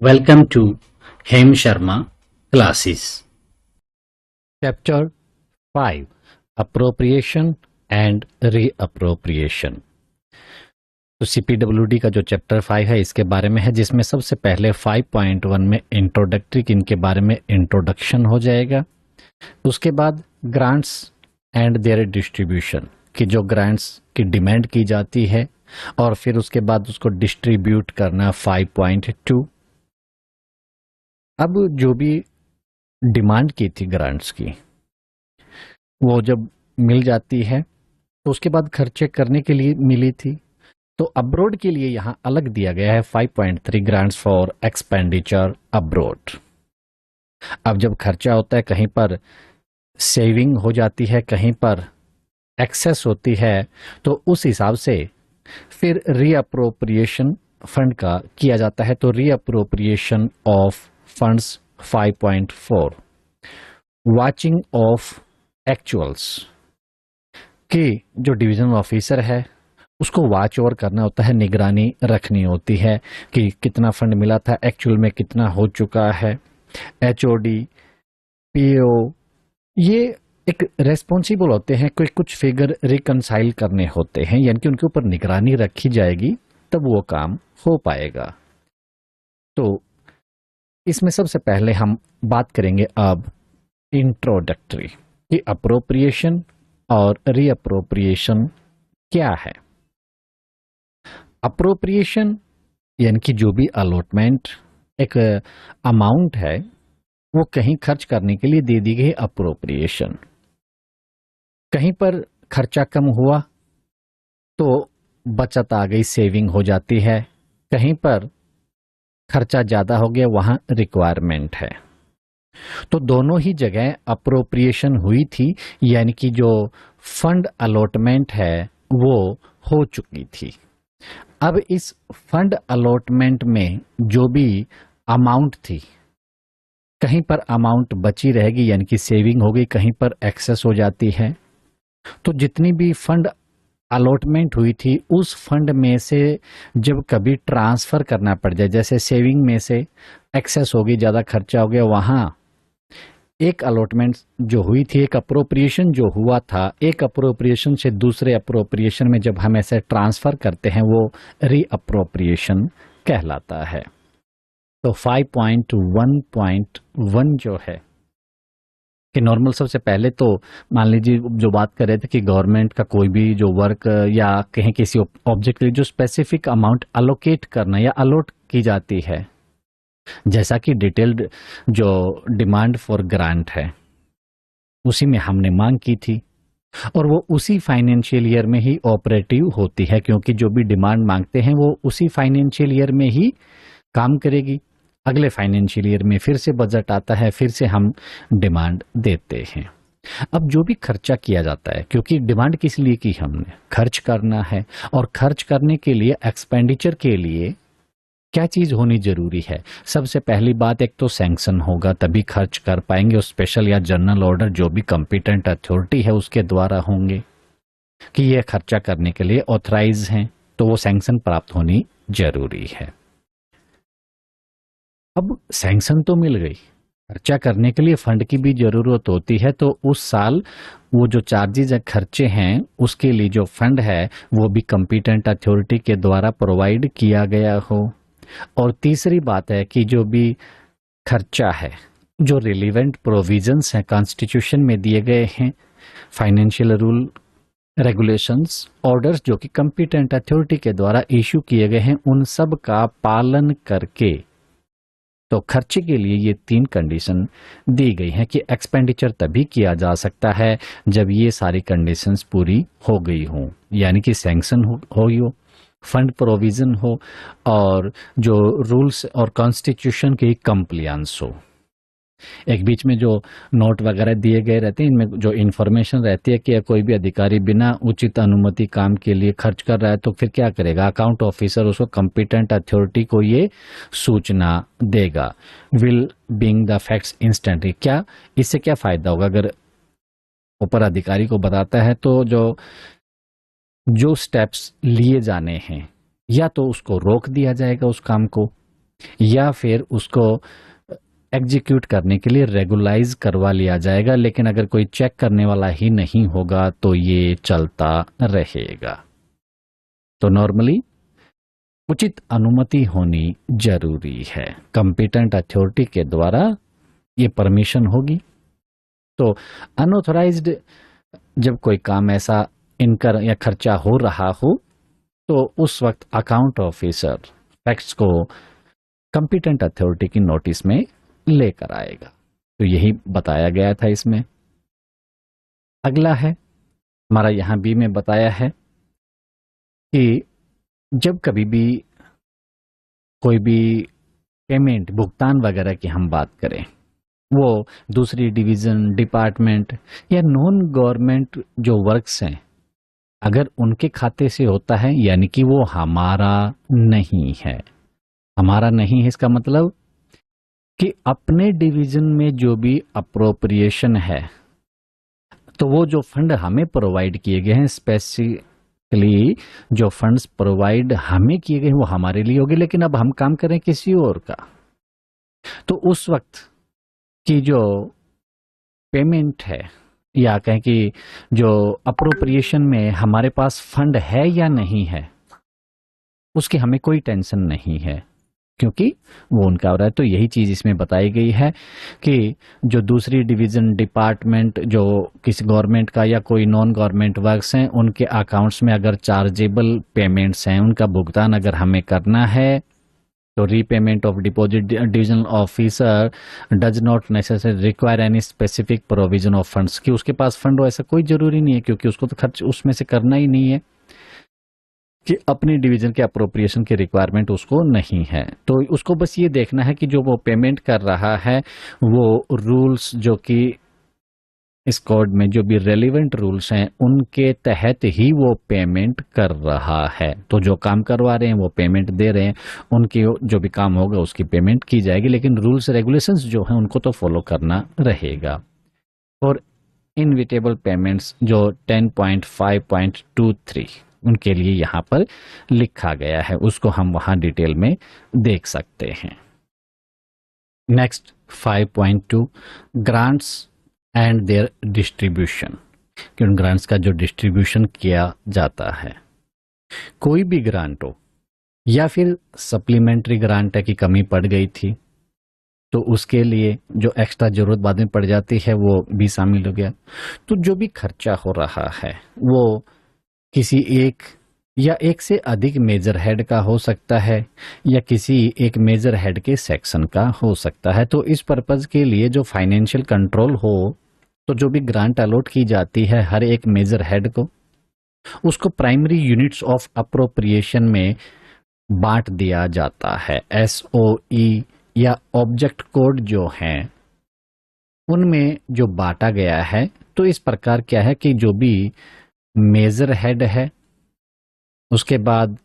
Welcome to Hem Sharma classes. Chapter 5 Appropriation and Reappropriation। तो CPWD का जो chapter 5 है इसके बारे में है, जिसमें सबसे पहले 5.1 में इंट्रोडक्टरी इनके बारे में इंट्रोडक्शन हो जाएगा। उसके बाद ग्रांट्स एंड देयर डिस्ट्रीब्यूशन की जो ग्रांट्स की डिमांड की जाती है, और फिर उसके बाद उसको डिस्ट्रीब्यूट करना 5.2। अब जो भी डिमांड की थी ग्रांट्स की, वो जब मिल जाती है तो उसके बाद खर्चे करने के लिए मिली थी, तो अब्रोड के लिए यहां अलग दिया गया है 5.3 ग्रांट्स फॉर एक्सपेंडिचर अब्रोड। अब जब खर्चा होता है, कहीं पर सेविंग हो जाती है, कहीं पर एक्सेस होती है, तो उस हिसाब से फिर रीअप्रोप्रिएशन फंड का किया जाता है। तो reappropriation of funds 5.4 watching of actuals कि जो डिवीजनल ऑफिसर है उसको वॉच ओवर करना होता है, निगरानी रखनी होती है कि कितना फंड मिला था, एक्चुअल में कितना हो चुका है। एचओडी, पीओ ये एक रेस्पॉन्सिबल होते हैं, कोई कुछ फिगर रिकंसाइल करने होते हैं, यानी कि उनके ऊपर निगरानी रखी जाएगी तब वो काम हो पाएगा। तो इसमें सबसे पहले हम बात करेंगे अब इंट्रोडक्टरी कि अप्रोप्रिएशन और रीअप्रोप्रिएशन क्या है। अप्रोप्रिएशन यानी कि जो भी अलॉटमेंट, एक अमाउंट है वो कहीं खर्च करने के लिए दे दी गई अप्रोप्रिएशन। कहीं पर खर्चा कम हुआ तो बचत आ गई, सेविंग हो जाती है। कहीं पर खर्चा ज्यादा हो गया, वहां रिक्वायरमेंट है। तो दोनों ही जगह अप्रोप्रिएशन हुई थी, यानी कि जो फंड अलॉटमेंट है वो हो चुकी थी। अब इस फंड अलॉटमेंट में जो भी अमाउंट थी, कहीं पर अमाउंट बची रहेगी यानी कि सेविंग हो गई, कहीं पर एक्सेस हो जाती है। तो जितनी भी फंड अलॉटमेंट हुई थी उस फंड में से जब कभी ट्रांसफर करना पड़ जाए, जैसे सेविंग में से एक्सेस हो गई, ज्यादा खर्चा हो गया, वहां एक अलॉटमेंट जो हुई थी, एक अप्रोप्रिएशन जो हुआ था, एक अप्रोप्रिएशन से दूसरे अप्रोप्रिएशन में जब हम ऐसे ट्रांसफर करते हैं वो रीअप्रोप्रिएशन कहलाता है। तो 5.1.1 जो है कि नॉर्मल, सबसे पहले तो मान लीजिए जो बात कर रहे थे कि गवर्नमेंट का कोई भी जो वर्क या कहीं किसी ऑब्जेक्ट के लिए जो स्पेसिफिक अमाउंट अलोकेट करना या अलॉट की जाती है, जैसा कि डिटेल्ड जो डिमांड फॉर ग्रांट है उसी में हमने मांग की थी, और वो उसी फाइनेंशियल ईयर में ही ऑपरेटिव होती है, क्योंकि जो भी डिमांड मांगते हैं वो उसी फाइनेंशियल ईयर में ही काम करेगी। अगले फाइनेंशियल ईयर में फिर से बजट आता है, फिर से हम डिमांड देते हैं। अब जो भी खर्चा किया जाता है, क्योंकि डिमांड किस लिए की, हमने खर्च करना है, और खर्च करने के लिए एक्सपेंडिचर के लिए क्या चीज होनी जरूरी है। सबसे पहली बात, एक तो सैंक्शन होगा तभी खर्च कर पाएंगे, और स्पेशल या जनरल ऑर्डर जो भी कंपिटेंट अथॉरिटी है उसके द्वारा होंगे कि ये खर्चा करने के लिए ऑथराइज हैं, तो वो सैंक्शन प्राप्त होनी जरूरी है। अब सैंक्शन तो मिल गई, खर्चा करने के लिए फंड की भी जरूरत होती है, तो उस साल वो जो चार्जेज खर्चे हैं उसके लिए जो फंड है वो भी कंपिटेंट अथॉरिटी के द्वारा प्रोवाइड किया गया हो। और तीसरी बात है कि जो भी खर्चा है, जो रिलीवेंट प्रोविजंस हैं कॉन्स्टिट्यूशन में दिए गए हैं, फाइनेंशियल रूल, रेगुलेशंस, ऑर्डर्स जो कि कंपिटेंट अथॉरिटी के द्वारा इशू किए गए हैं, उन सब का पालन करके, तो खर्चे के लिए ये 3 कंडीशन दी गई हैं कि एक्सपेंडिचर तभी किया जा सकता है जब ये सारी कंडीशंस पूरी हो गई हों, यानी कि सैंक्शन हो, फंड प्रोविजन हो, और जो रूल्स और कॉन्स्टिट्यूशन की कंप्लायंस हो। एक बीच में जो नोट वगैरह दिए गए रहते हैं, इनमें जो इन्फॉर्मेशन रहती है कि कोई भी अधिकारी बिना उचित अनुमति काम के लिए खर्च कर रहा है तो फिर क्या करेगा, अकाउंट ऑफिसर उसको कंपिटेंट अथॉरिटी को ये सूचना देगा, will being the facts instantly. क्या इससे क्या फायदा होगा, अगर ऊपर अधिकारी को बताता है तो जो स्टेप्स लिए जाने हैं, या तो उसको रोक दिया जाएगा उस काम को, या फिर उसको एग्जीक्यूट करने के लिए रेगुलाइज करवा लिया जाएगा, लेकिन अगर कोई चेक करने वाला ही नहीं होगा तो ये चलता रहेगा। तो नॉर्मली उचित अनुमति होनी जरूरी है, कॉम्पिटेंट अथॉरिटी के द्वारा ये परमिशन होगी। तो अनऑथराइज्ड जब कोई काम ऐसा इनकर या खर्चा हो रहा हो तो उस वक्त अकाउंट ऑफिसर फैक्ट्स को कॉम्पिटेंट अथॉरिटी की नोटिस में लेकर आएगा। तो यही बताया गया था इसमें। अगला है हमारा यहां बी में बताया है कि जब कभी भी कोई भी पेमेंट भुगतान वगैरह की हम बात करें, वो दूसरी डिवीजन, डिपार्टमेंट या नॉन गवर्नमेंट जो वर्क्स हैं, अगर उनके खाते से होता है यानी कि वो हमारा नहीं है। हमारा नहीं है इसका मतलब कि अपने डिवीजन में जो भी अप्रोप्रिएशन है, तो वो जो फंड हमें प्रोवाइड किए गए हैं, स्पेसिफिकली जो फंड्स प्रोवाइड हमें किए गए हैं वो हमारे लिए होगी, लेकिन अब हम काम करें किसी और का, तो उस वक्त की जो पेमेंट है या कहें कि जो अप्रोप्रिएशन में हमारे पास फंड है या नहीं है, उसकी हमें कोई टेंशन नहीं है क्योंकि वो उनका हो रहा है। तो यही चीज इसमें बताई गई है कि जो दूसरी डिवीजन, डिपार्टमेंट, जो किसी गवर्नमेंट का या कोई नॉन गवर्नमेंट वर्क्स हैं, उनके अकाउंट्स में अगर चार्जेबल पेमेंट्स हैं, उनका भुगतान अगर हमें करना है, तो repayment of deposit divisional officer does not necessary require any specific provision of funds, कि उसके पास फंड हो ऐसा कोई जरूरी नहीं है, क्योंकि उसको तो खर्च उसमें से करना ही नहीं है, कि अपनी डिवीजन के अप्रोप्रिएशन की रिक्वायरमेंट उसको नहीं है। तो उसको बस ये देखना है कि जो वो पेमेंट कर रहा है वो रूल्स जो कि इस कोड में जो भी रेलिवेंट रूल्स हैं उनके तहत ही वो पेमेंट कर रहा है। तो जो काम करवा रहे हैं वो पेमेंट दे रहे हैं, उनकी जो भी काम होगा उसकी पेमेंट की जाएगी, लेकिन रूल्स रेगुलेशंस जो हैं उनको तो फॉलो करना रहेगा। और इनविटेबल पेमेंट्स जो 10.5.23 उनके लिए यहाँ पर लिखा गया है, उसको हम वहां डिटेल में देख सकते हैं। Next 5.2 grants and there distribution, कि उन ग्रांट्स का जो डिस्ट्रीब्यूशन किया जाता है। कोई भी ग्रांट हो या फिर सप्लीमेंट्री ग्रांट है की कमी पड़ गई थी तो उसके लिए जो एक्स्ट्रा जरूरत बाद में पड़ जाती है वो भी शामिल हो गया। तो जो भी खर्चा हो रहा है वो किसी एक या एक से अधिक मेजर हेड का हो सकता है या किसी एक मेजर हेड के सेक्शन का हो सकता है। तो इस पर्पज के लिए जो फाइनेंशियल कंट्रोल हो, तो जो भी ग्रांट अलॉट की जाती है हर एक मेजर हेड को, उसको प्राइमरी यूनिट्स ऑफ अप्रोप्रिएशन में बांट दिया जाता है। SOE या ऑब्जेक्ट कोड जो हैं उनमें जो बांटा गया है। तो इस प्रकार क्या है कि जो भी मेजर हेड है, उसके बाद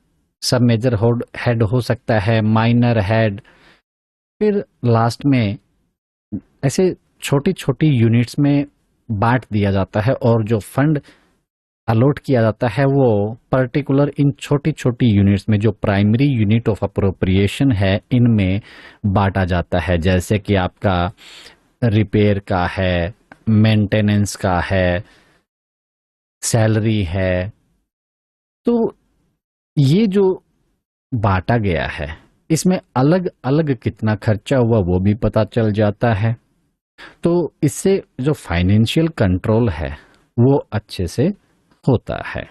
सब मेजर हेड हो सकता है, माइनर हेड, फिर लास्ट में ऐसे छोटी छोटी यूनिट्स में बांट दिया जाता है और जो फंड अलॉट किया जाता है वो पर्टिकुलर इन छोटी छोटी यूनिट्स में जो प्राइमरी यूनिट ऑफ अप्रोप्रिएशन है इनमें बांटा जाता है। जैसे कि आपका रिपेयर का है, मेंटेनेंस का है, सैलरी है। तो ये जो बांटा गया है इसमें अलग अलग कितना खर्चा हुआ वो भी पता चल जाता है। तो इससे जो फाइनेंशियल कंट्रोल है वो अच्छे से होता है।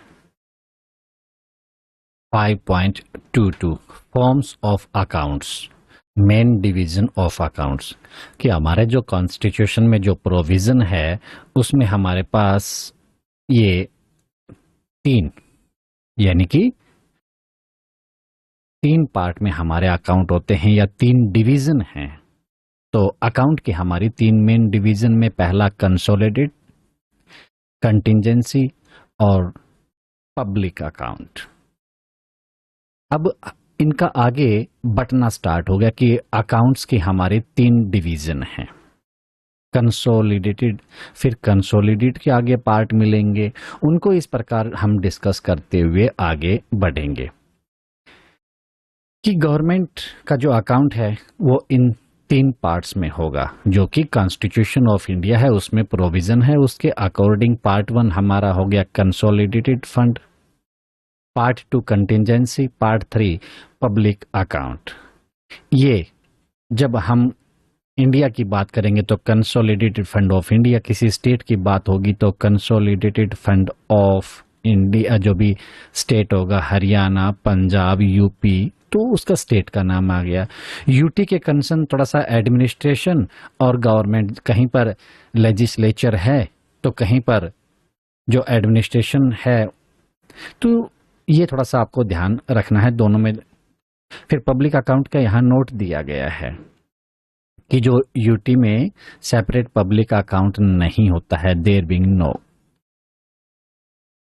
5.22 forms of accounts, main division of accounts, कि हमारे जो कॉन्स्टिट्यूशन में जो प्रोविजन है उसमें हमारे पास ये 3 यानी कि 3 पार्ट में हमारे अकाउंट होते हैं या 3 डिवीजन हैं। तो अकाउंट की हमारी 3 मेन डिवीजन में पहला कंसोलिडेट, कंटिंजेंसी और पब्लिक अकाउंट। अब इनका आगे बटना स्टार्ट हो गया कि अकाउंट्स की हमारे 3 डिवीजन हैं, कंसोलिडेटेड, फिर कंसोलिडेट के आगे पार्ट मिलेंगे, उनको इस प्रकार हम डिस्कस करते हुए आगे बढ़ेंगे। कि गवर्नमेंट का जो अकाउंट है वो इन 3 पार्ट्स में होगा, जो कि कॉन्स्टिट्यूशन ऑफ इंडिया है उसमें प्रोविजन है उसके अकॉर्डिंग। पार्ट 1 हमारा हो गया consolidated fund, part 2 contingency, part 3 public account. ये जब हम इंडिया की बात करेंगे तो कंसोलिडेटेड फंड ऑफ इंडिया, किसी स्टेट की बात होगी तो कंसोलिडेटेड फंड ऑफ इंडिया, जो भी स्टेट होगा हरियाणा, पंजाब, यूपी, तो उसका स्टेट का नाम आ गया। यूटी के कंसर्न थोड़ा सा एडमिनिस्ट्रेशन और गवर्नमेंट, कहीं पर लेजिस्लेचर है तो कहीं पर जो एडमिनिस्ट्रेशन है, तो ये थोड़ा सा आपको ध्यान रखना है दोनों में। फिर पब्लिक अकाउंट का यहाँ नोट दिया गया है कि जो यूटी में सेपरेट पब्लिक अकाउंट नहीं होता है, there being no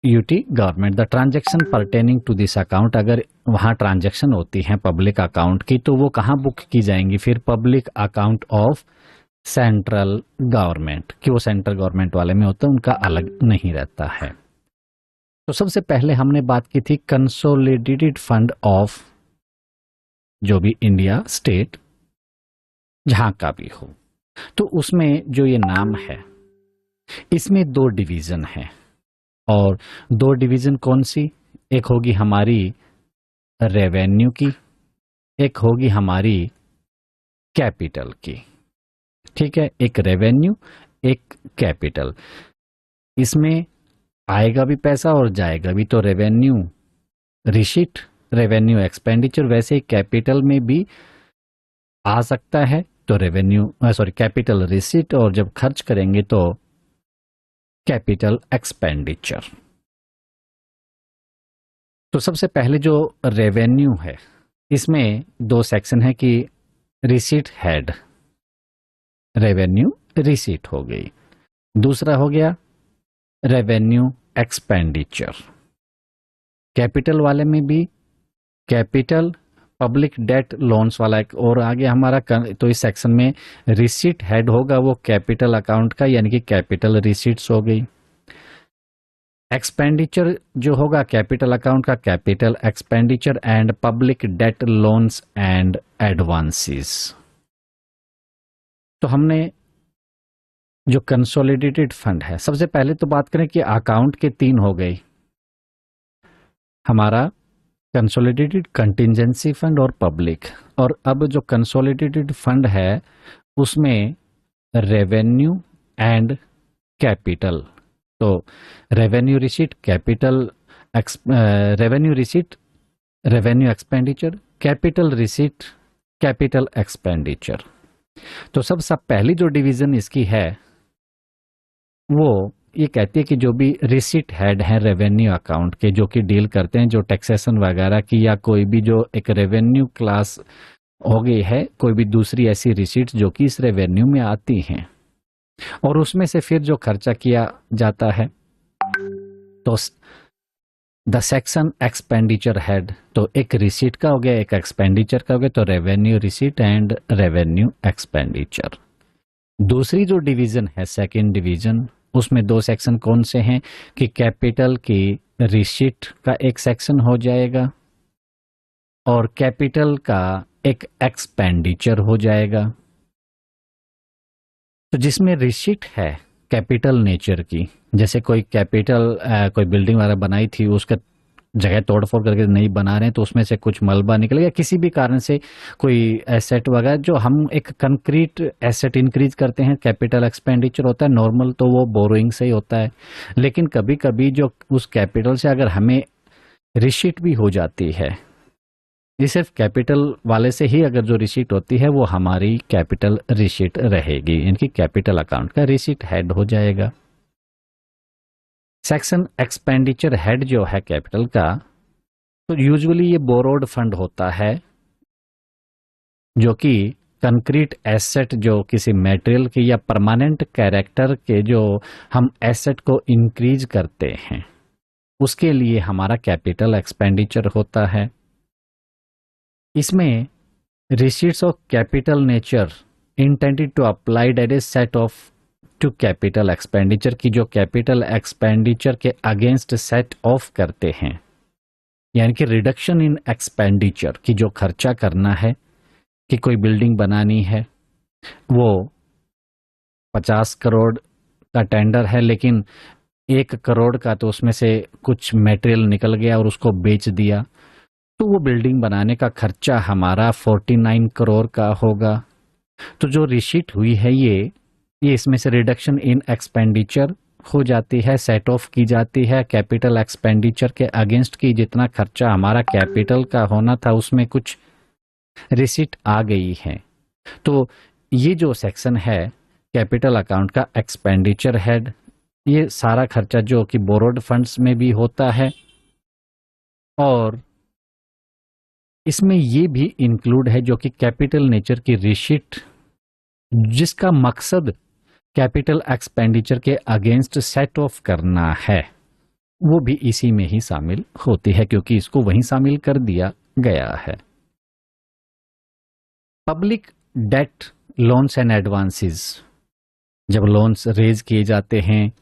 UT government the transaction pertaining to this account. अगर वहां ट्रांजैक्शन होती है पब्लिक अकाउंट की तो वो कहाँ बुक की जाएंगी? फिर public account of central government, कि वो सेंट्रल गवर्नमेंट वाले में होता है, उनका अलग नहीं रहता है। तो सबसे पहले हमने बात की थी कंसोलिडेटेड फंड ऑफ जो भी इंडिया स्टेट जहां का भी हो, तो उसमें जो ये नाम है इसमें 2 डिवीजन है। और 2 डिवीजन कौन सी? एक होगी हमारी रेवेन्यू की, एक होगी हमारी कैपिटल की। ठीक है, एक रेवेन्यू एक कैपिटल। इसमें आएगा भी पैसा और जाएगा भी, तो रेवेन्यू रिसीट, रेवेन्यू एक्सपेंडिचर। वैसे ही कैपिटल में भी आ सकता है तो कैपिटल रिसीट, और जब खर्च करेंगे तो कैपिटल एक्सपेंडिचर। तो सबसे पहले जो रेवेन्यू है इसमें 2 सेक्शन है कि रिसीट हेड, रेवेन्यू रिसीट हो गई। दूसरा हो गया रेवेन्यू एक्सपेंडिचर। कैपिटल वाले में भी कैपिटल, पब्लिक डेट, लोन्स वाला एक और आ गया हमारा। तो इस सेक्शन में रिसीट हेड होगा वो कैपिटल अकाउंट का, यानी कि कैपिटल रिसीट्स हो गई। एक्सपेंडिचर जो होगा कैपिटल अकाउंट का, capital expenditure. And public debt, loans and advances. तो हमने जो कंसोलिडेटेड फंड है, सबसे पहले तो बात करें कि अकाउंट के 3 हो गए हमारा, कंसोलिडेटेड, कंटिजेंसी फंड और पब्लिक। और अब जो कंसोलिडेटेड फंड है उसमें रेवेन्यू एंड कैपिटल। तो revenue receipt, capital revenue receipt, revenue expenditure, capital receipt, capital expenditure. तो सब पहली जो डिवीजन इसकी है वो ये कहती है कि जो भी रिसीट हेड है रेवेन्यू अकाउंट के, जो कि डील करते हैं जो टैक्सेशन वगैरह की, या कोई भी जो एक रेवेन्यू क्लास हो गई है, कोई भी दूसरी ऐसी रिसीट जो कि इस रेवेन्यू में आती हैं, और उसमें से फिर जो खर्चा किया जाता है, तो द सेक्शन एक्सपेंडिचर हेड, तो एक रिसीट का हो गया, एक एक्सपेंडिचर का हो गया, तो revenue receipt and revenue expenditure. दूसरी जो डिवीजन है, सेकंड डिवीजन, उसमें 2 सेक्शन कौन से हैं कि कैपिटल की रिसीट का एक सेक्शन हो जाएगा और कैपिटल का एक एक्सपेंडिचर हो जाएगा। तो जिसमें रिसीट है कैपिटल नेचर की, जैसे कोई कैपिटल कोई बिल्डिंग वगैरह बनाई थी, उसका जगह तोड़फोड़ करके नहीं बना रहे हैं, तो उसमें से कुछ मलबा निकल गया, किसी भी कारण से कोई एसेट वगैरह, जो हम एक कंक्रीट एसेट इंक्रीज करते हैं, कैपिटल एक्सपेंडिचर होता है। नॉर्मल तो वो बोरोइंग से ही होता है, लेकिन कभी कभी जो उस कैपिटल से अगर हमें रिसीट भी हो जाती है, ये सिर्फ कैपिटल वाले से ही अगर जो रिसीट होती है वो हमारी कैपिटल रिसीट रहेगी, इनकी कैपिटल अकाउंट का रिसीट हेड हो जाएगा। सेक्शन एक्सपेंडिचर हेड जो है कैपिटल का, तो यूजुअली ये बोरोड फंड होता है, जो कि कंक्रीट एसेट, जो किसी मटेरियल के या परमानेंट कैरेक्टर के जो हम एसेट को इंक्रीज करते हैं, उसके लिए हमारा कैपिटल एक्सपेंडिचर होता है। इसमें receipts of capital nature intended to applied at a set off to capital expenditure, की जो कैपिटल एक्सपेंडिचर के अगेंस्ट सेट ऑफ करते हैं, यानी कि रिडक्शन इन एक्सपेंडिचर की जो खर्चा करना है कि कोई बिल्डिंग बनानी है, वो 50 करोड़ का टेंडर है लेकिन 1 करोड़ का तो उसमें से कुछ मटेरियल निकल गया और उसको बेच दिया, तो वो बिल्डिंग बनाने का खर्चा हमारा 49 करोड़ का होगा। तो जो रिसीट हुई है ये इसमें से रिडक्शन इन एक्सपेंडिचर हो जाती है, सेट ऑफ की जाती है कैपिटल एक्सपेंडिचर के अगेंस्ट की। जितना खर्चा हमारा कैपिटल का होना था उसमें कुछ रिसीट आ गई है। तो ये जो सेक्शन है कैपिटल अकाउंट का एक्सपेंडिचर हेड, ये सारा खर्चा जो कि बोरोड फंड्स में भी होता है और इसमें ये भी इंक्लूड है जो कि कैपिटल नेचर की रिसीट जिसका मकसद कैपिटल एक्सपेंडिचर के अगेंस्ट सेट ऑफ करना है, वो भी इसी में ही शामिल होती है क्योंकि इसको वहीं शामिल कर दिया गया है। Public debt loans and advances, जब लोन्स रेज किए जाते हैं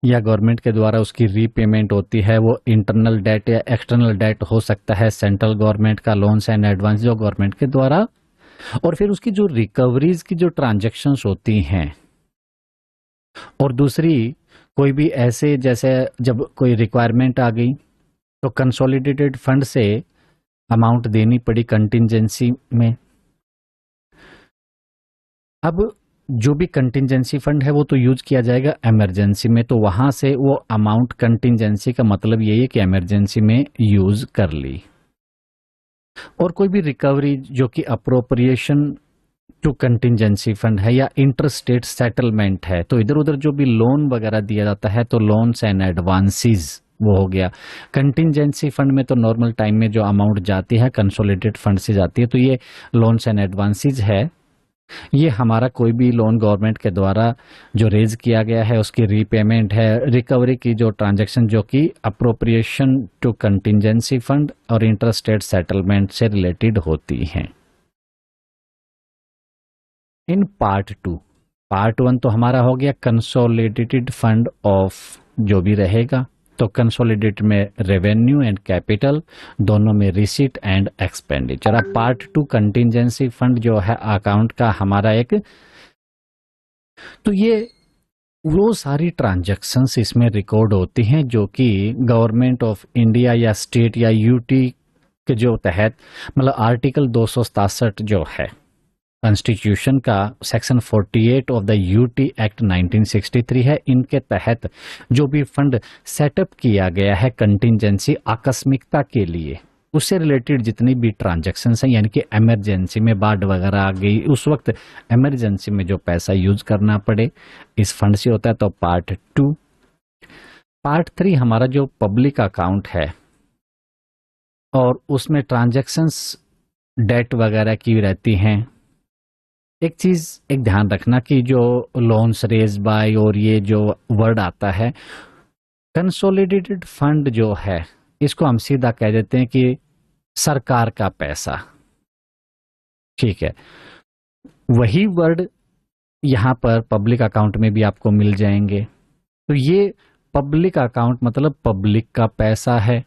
या गवर्नमेंट के द्वारा उसकी रीपेमेंट होती है, वो इंटरनल डेट या एक्सटर्नल डेट हो सकता है, सेंट्रल गवर्नमेंट का लोन्स एंड एडवांस जो गवर्नमेंट के द्वारा, और फिर उसकी जो रिकवरीज की जो ट्रांजैक्शंस होती हैं, और दूसरी कोई भी ऐसे जैसे जब कोई रिक्वायरमेंट आ गई तो कंसोलिडेटेड फंड से अमाउंट देनी पड़ी कंटिंजेंसी में। अब जो भी कंटिंजेंसी फंड है वो तो यूज किया जाएगा इमरजेंसी में, तो वहां से वो अमाउंट कंटिंजेंसी का मतलब यही है कि इमरजेंसी में यूज कर ली। और कोई भी रिकवरी जो कि अप्रोप्रिएशन टू कंटिंजेंसी फंड है या इंटर स्टेट सेटलमेंट है, तो इधर उधर जो भी लोन वगैरह दिया जाता है तो लोन्स एंड एडवांसेस वो हो गया। कंटिंजेंसी फंड में तो नॉर्मल टाइम में जो अमाउंट जाती है कंसोलिडेटेड फंड से जाती है, तो ये लोन्स एंड एडवांसेस है। ये हमारा कोई भी लोन गवर्नमेंट के द्वारा जो रेज किया गया है उसकी रीपेमेंट है। रिकवरी की जो ट्रांजैक्शन जो कि अप्रोप्रिएशन टू कंटिंजेंसी फंड और इंटर स्टेट सेटलमेंट से रिलेटेड होती हैं। इन पार्ट 2, पार्ट 1 तो हमारा हो गया कंसोलिडेटेड फंड ऑफ जो भी रहेगा, तो कंसोलिडेटेड में रेवेन्यू एंड कैपिटल दोनों में रिसीट एंड एक्सपेंडिचर। अब पार्ट 2 कंटिंजेंसी फंड जो है अकाउंट का हमारा एक, तो ये वो सारी ट्रांजैक्शंस इसमें रिकॉर्ड होती हैं जो कि गवर्नमेंट ऑफ इंडिया या स्टेट या यूटी के जो तहत, मतलब आर्टिकल 267 जो है कॉन्स्टिट्यूशन का section 48 of the UT act 1963 है, इनके तहत जो भी फंड सेटअप किया गया है कंटिंजेंसी आकस्मिकता के लिए, उससे रिलेटेड जितनी भी ट्रांजैक्शंस हैं, यानी कि इमरजेंसी में बाढ़ वगैरह आ गई, उस वक्त इमरजेंसी में जो पैसा यूज करना पड़े, इस फंड से होता है। तो पार्ट 2। पार्ट 3 हमारा जो पब्लिक अकाउंट है और उसमें ट्रांजैक्शंस डेट वगैरह की रहती हैं। एक चीज एक ध्यान रखना कि जो लोन्स रेज बाय और ये जो वर्ड आता है कंसोलिडेटेड फंड जो है, इसको हम सीधा कह देते हैं कि सरकार का पैसा, ठीक है। वही वर्ड यहां पर पब्लिक अकाउंट में भी आपको मिल जाएंगे। तो ये पब्लिक अकाउंट मतलब पब्लिक का पैसा है।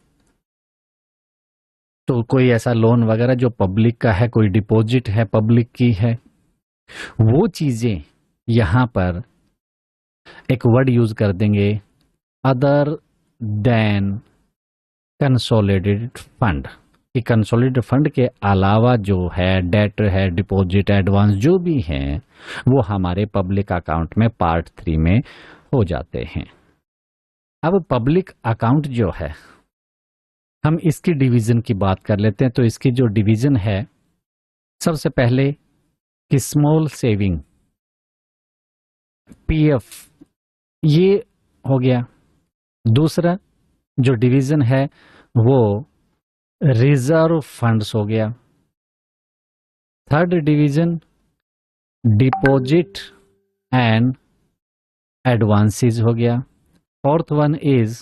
तो कोई ऐसा लोन वगैरह जो पब्लिक का है, कोई डिपॉजिट है पब्लिक की है, वो चीजें यहां पर एक वर्ड यूज कर देंगे अदर देन कंसोलिडेटेड फंड, कि कंसोलिडेटेड फंड के अलावा जो है डेट है, डिपॉजिट, एडवांस जो भी हैं, वो हमारे पब्लिक अकाउंट में पार्ट 3 में हो जाते हैं। अब पब्लिक अकाउंट जो है, हम इसकी डिवीजन की बात कर लेते हैं। तो इसकी जो डिवीजन है, सबसे पहले कि स्मॉल सेविंग पीएफ, ये हो गया। दूसरा जो डिवीजन है वो रिजर्व फंड्स हो गया। Third division deposit and advances हो गया। Fourth one is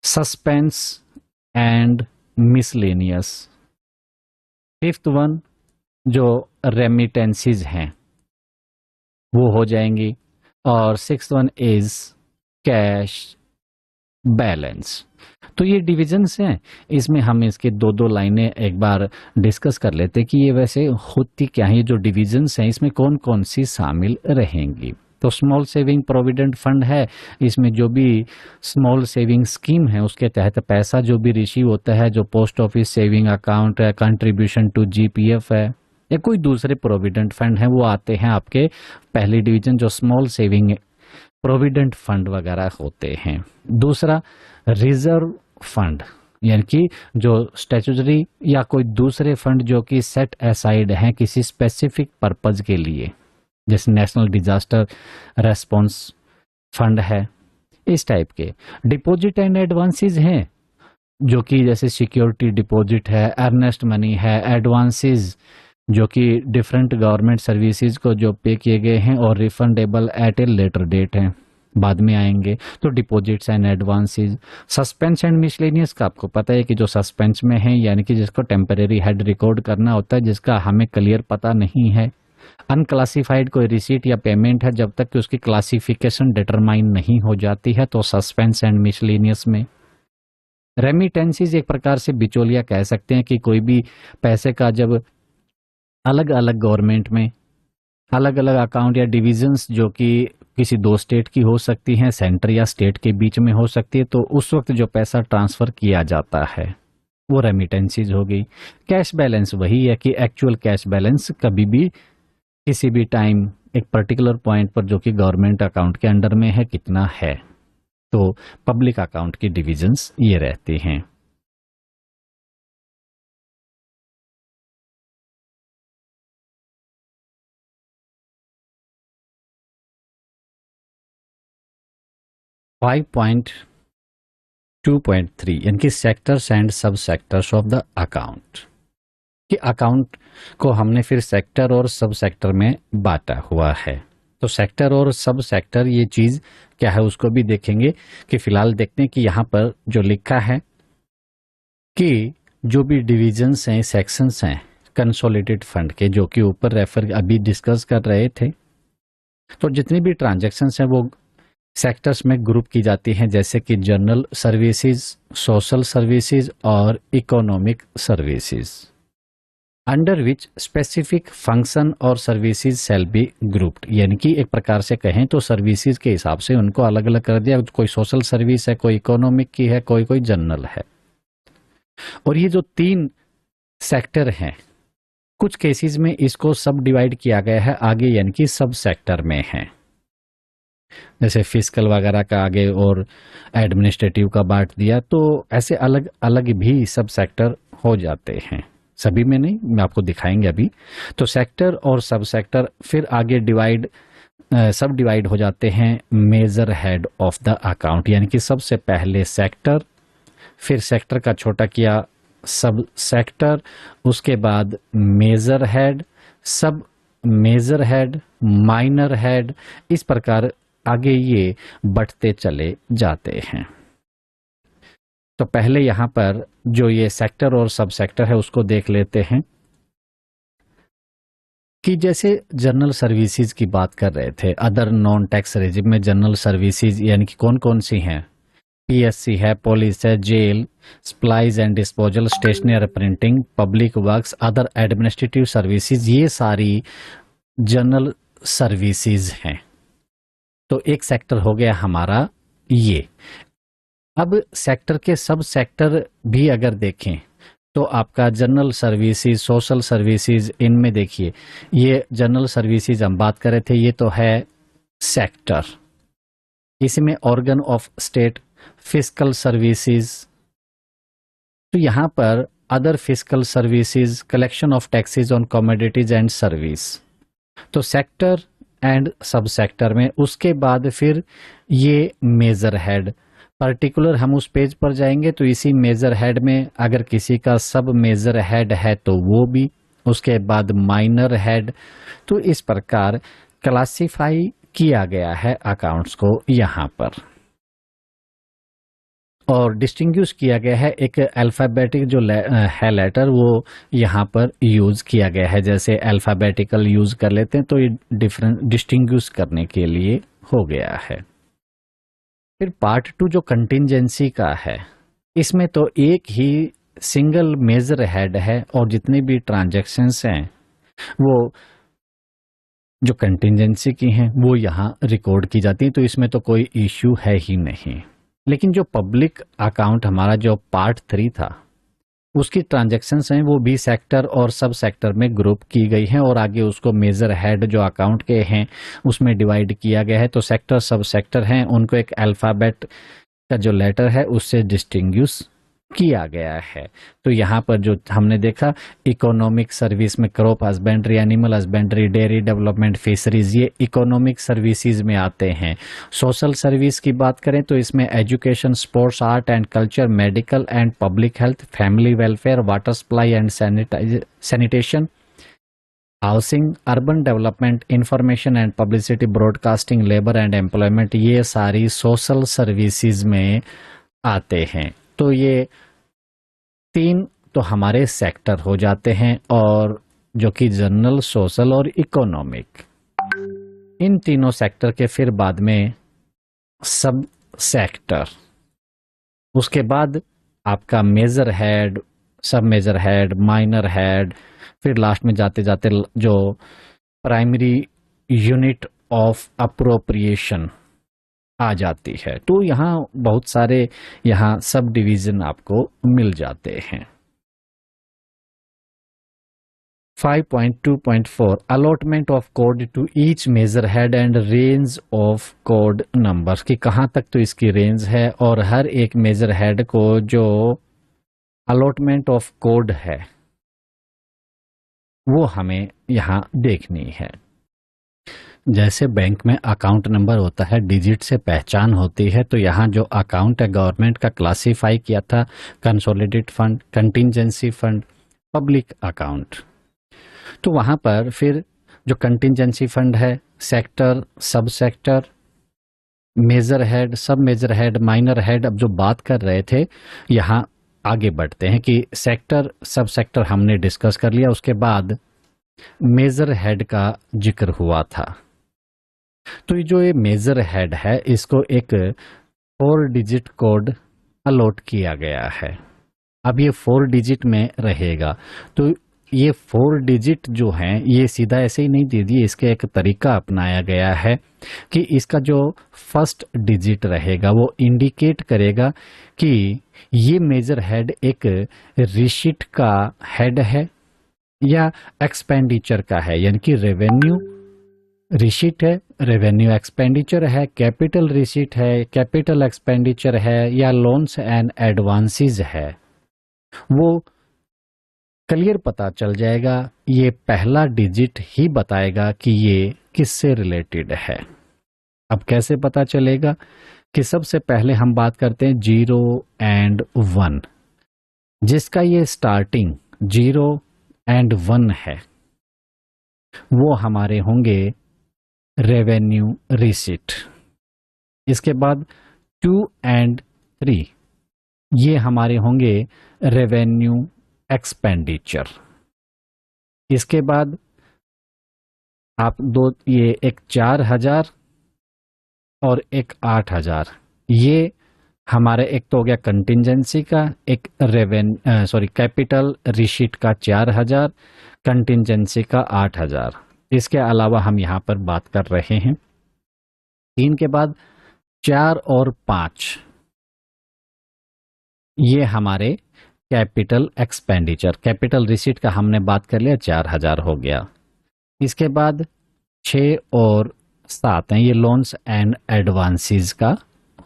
suspense and miscellaneous. Fifth one जो रेमिटेंसीज हैं वो हो जाएंगी। और sixth one is cash balance. तो ये डिविजन्स हैं, इसमें हम इसके दो दो लाइनें एक बार डिस्कस कर लेते हैं कि ये वैसे होती क्या है। ये जो डिविजन्स हैं इसमें कौन कौन सी शामिल रहेंगी। तो स्मॉल सेविंग प्रोविडेंट फंड है, इसमें जो भी स्मॉल सेविंग स्कीम है उसके तहत पैसा जो भी रिसीव होता है, जो पोस्ट ऑफिस सेविंग अकाउंट है, कंट्रीब्यूशन टू जीपीएफ है या कोई दूसरे प्रोविडेंट फंड है, वो आते हैं आपके पहली डिवीजन जो स्मॉल सेविंग प्रोविडेंट फंड वगैरह होते हैं। दूसरा रिजर्व फंड, यानी कि जो स्टैट्यूटरी या कोई दूसरे फंड जो कि सेट असाइड हैं किसी स्पेसिफिक पर्पज के लिए, जैसे नेशनल डिजास्टर रेस्पॉन्स फंड है, इस टाइप के। डिपॉजिट एंड एडवांसेस हैं जो कि जैसे सिक्योरिटी डिपॉजिट है, अर्नेस्ट मनी है, एडवांसेस जो कि डिफरेंट गवर्नमेंट सर्विसेज को जो पे किए गए हैं और refundable at a later date है, बाद में आएंगे। तो deposits and advances. Suspense and miscellaneous का आपको पता है कि जो सस्पेंस में है यानी कि जिसको टेम्परेरी हेड रिकॉर्ड करना होता है, जिसका हमें क्लियर पता नहीं है। अनक्लासिफाइड कोई रिसीट या पेमेंट है, जब तक कि उसकी क्लासिफिकेशन डिटरमाइन नहीं हो जाती है तो सस्पेंस एंड मिसलेनियस में। रेमिटेंसीज एक प्रकार से बिचौलिया कह सकते हैं कि कोई भी पैसे का जब अलग अलग गवर्नमेंट में अलग अलग अकाउंट या डिविजन्स जो कि किसी दो स्टेट की हो सकती हैं, सेंटर या स्टेट के बीच में हो सकती है, तो उस वक्त जो पैसा ट्रांसफर किया जाता है वो रेमिटेंसीज हो गई। कैश बैलेंस वही है कि एक्चुअल कैश बैलेंस कभी भी किसी भी टाइम एक पर्टिकुलर पॉइंट पर जो कि गवर्नमेंट अकाउंट के अंडर में है कितना है। तो पब्लिक अकाउंट की डिविजन्स ये रहती हैं। फाइव पॉइंट 2.3 यानी कि सेक्टर्स एंड सब सेक्टर्स ऑफ द अकाउंट, कि अकाउंट को हमने फिर सेक्टर और सब सेक्टर में बांटा हुआ है। तो सेक्टर और सब सेक्टर ये चीज क्या है उसको भी देखेंगे। कि फिलहाल देखते हैं कि यहाँ पर जो लिखा है कि जो भी डिविजन्स हैं, सेक्शंस हैं कंसोलिडेटेड फंड के, जो कि ऊपर रेफर अभी डिस्कस कर रहे थे, तो जितनी भी ट्रांजैक्शंस हैं वो सेक्टर्स में ग्रुप की जाती हैं, जैसे कि जनरल सर्विसेज, सोशल सर्विसेज और economic services, under which specific function और सर्विसेज शैल बी ग्रुप्ड। यानी कि एक प्रकार से कहें तो सर्विसेज के हिसाब से उनको अलग अलग कर दिया, कोई सोशल सर्विस है, कोई इकोनॉमिक की है, कोई जनरल है। और ये जो तीन सेक्टर हैं, कुछ केसेस में इसको सब डिवाइड किया गया है आगे, यानी कि सब सेक्टर में है, जैसे फिस्कल वगैरह का आगे और एडमिनिस्ट्रेटिव का बांट दिया। तो ऐसे अलग अलग भी सब सेक्टर हो जाते हैं, सभी में नहीं, मैं आपको दिखाएंगे अभी। तो सेक्टर और सब सेक्टर फिर आगे सब डिवाइड हो जाते हैं major head of the account, यानी कि सबसे पहले सेक्टर, फिर सेक्टर का छोटा किया सब सेक्टर, उसके बाद major head, sub major head, minor head, इस प्रकार आगे ये बढ़ते चले जाते हैं। तो पहले यहां पर जो ये सेक्टर और सब सेक्टर है उसको देख लेते हैं कि जैसे जनरल सर्विसेज की बात कर रहे थे, अदर नॉन टैक्स रेजिम में जनरल सर्विसेज यानी कि कौन कौन सी हैं, पीएससी है, पुलिस है, jail, supplies and disposal, stationery printing, public works, other administrative services, ये सारी जनरल सर्विसेज हैं। तो एक सेक्टर हो गया हमारा ये। अब सेक्टर के सब सेक्टर भी अगर देखें तो आपका जनरल सर्विसेज, सोशल सर्विसेज, इनमें देखिए ये जनरल सर्विसेज हम बात कर रहे थे, ये तो है सेक्टर। इसमें organ of state, fiscal services, तो यहां पर other fiscal services, collection of taxes on commodities and service, तो सेक्टर एंड सब सेक्टर में। उसके बाद फिर ये मेजर हेड, पर्टिकुलर हम उस पेज पर जाएंगे तो इसी मेजर हेड में अगर किसी का सब मेजर हेड है तो वो भी, उसके बाद माइनर हेड। तो इस प्रकार क्लासिफाई किया गया है अकाउंट्स को यहाँ पर, और डिस्टिंग्विश किया गया है। एक अल्फाबेटिक जो है लेटर वो यहाँ पर यूज किया गया है, जैसे अल्फाबेटिकल यूज कर लेते हैं तो ये डिफरेंट डिस्टिंग्विश करने के लिए हो गया है। फिर पार्ट 2 जो कंटिंजेंसी का है, इसमें तो एक ही सिंगल मेजर हेड है और जितनी भी ट्रांजैक्शंस हैं वो जो कंटिंजेंसी की हैं वो यहाँ रिकॉर्ड की जाती हैं, तो इसमें तो कोई इश्यू है ही नहीं। लेकिन जो पब्लिक अकाउंट हमारा जो पार्ट 3 था, उसकी ट्रांजैक्शंस हैं वो बी सेक्टर और सब सेक्टर में ग्रुप की गई हैं और आगे उसको मेजर हेड जो अकाउंट के हैं उसमें डिवाइड किया गया है। तो सेक्टर सब सेक्टर हैं, उनको एक अल्फाबेट का जो लेटर है उससे डिस्टिंग्विश किया गया है। तो यहाँ पर जो हमने देखा, इकोनॉमिक सर्विस में crop husbandry, animal husbandry, dairy development, fisheries, ये इकोनॉमिक सर्विसेज में आते हैं। सोशल सर्विस की बात करें तो इसमें education, sports, art and culture, medical and public health, family welfare, water supply and sanitation, housing, urban development, information and publicity, broadcasting, labour and employment, ये सारी सोशल सर्विसेज में आते हैं। तो ये 3 तो हमारे सेक्टर हो जाते हैं, और जो कि जनरल, सोशल और इकोनॉमिक। इन तीनों सेक्टर के फिर बाद में सब सेक्टर, उसके बाद आपका major head, sub major head, minor head, फिर लास्ट में जाते जाते जो प्राइमरी यूनिट ऑफ अप्रोप्रिएशन आ जाती है। तो यहाँ बहुत सारे यहाँ सब डिवीजन आपको मिल जाते हैं। 5.2.4 allotment of code to each major head and range of code numbers, की कहाँ तक तो इसकी रेंज है और हर एक मेजर हेड को जो अलॉटमेंट ऑफ कोड है वो हमें यहाँ देखनी है। जैसे बैंक में अकाउंट नंबर होता है, डिजिट से पहचान होती है, तो यहाँ जो अकाउंट है गवर्नमेंट का क्लासिफाई किया था, consolidated fund, contingency fund, public account. तो वहाँ पर फिर जो कंटिंजेंसी फंड है, sector, sub sector, major head, sub major head, minor head, अब जो बात कर रहे थे यहाँ आगे बढ़ते हैं कि सेक्टर, सब सेक्टर हमने डिस्कस कर लिया, उसके बाद मेजर हेड का जिक्र हुआ था। तो जो ये मेजर हेड है इसको एक 4 डिजिट कोड अलॉट किया गया है। अब ये 4 डिजिट में रहेगा। तो ये 4 डिजिट जो हैं ये सीधा ऐसे ही नहीं दे दिए, इसका एक तरीका अपनाया गया है कि इसका जो फर्स्ट डिजिट रहेगा वो इंडिकेट करेगा कि ये मेजर हेड एक रिसीट का हेड है या एक्सपेंडिचर का है, यानी कि रेवेन्यू रिसीट है, रेवेन्यू एक्सपेंडिचर है, कैपिटल रिसीट है, कैपिटल एक्सपेंडिचर है, या लोन्स एंड एडवांसेस है। वो क्लियर पता चल जाएगा। ये पहला डिजिट ही बताएगा कि ये किससे रिलेटेड है। अब कैसे पता चलेगा कि सबसे पहले हम बात करते हैं 0 एंड 1, जिसका ये स्टार्टिंग 0 एंड 1 है, वो हमारे होंगे रेवेन्यू रिसीट। इसके बाद 2 एंड 3 ये हमारे होंगे रेवेन्यू एक्सपेंडिचर। इसके बाद आप दो, ये एक 4000 और एक 8000, ये हमारे एक तो हो गया कंटिंजेंसी का, एक कैपिटल रिसीट का 4000, कंटिंजेंसी का 8000। इसके अलावा हम यहाँ पर बात कर रहे हैं 3 के बाद 4 और 5, ये हमारे कैपिटल एक्सपेंडिचर, कैपिटल रिसीट का हमने बात कर लिया, 4000 हो गया। इसके बाद 6 और 7 हैं, ये लोन्स एंड एडवांसेस का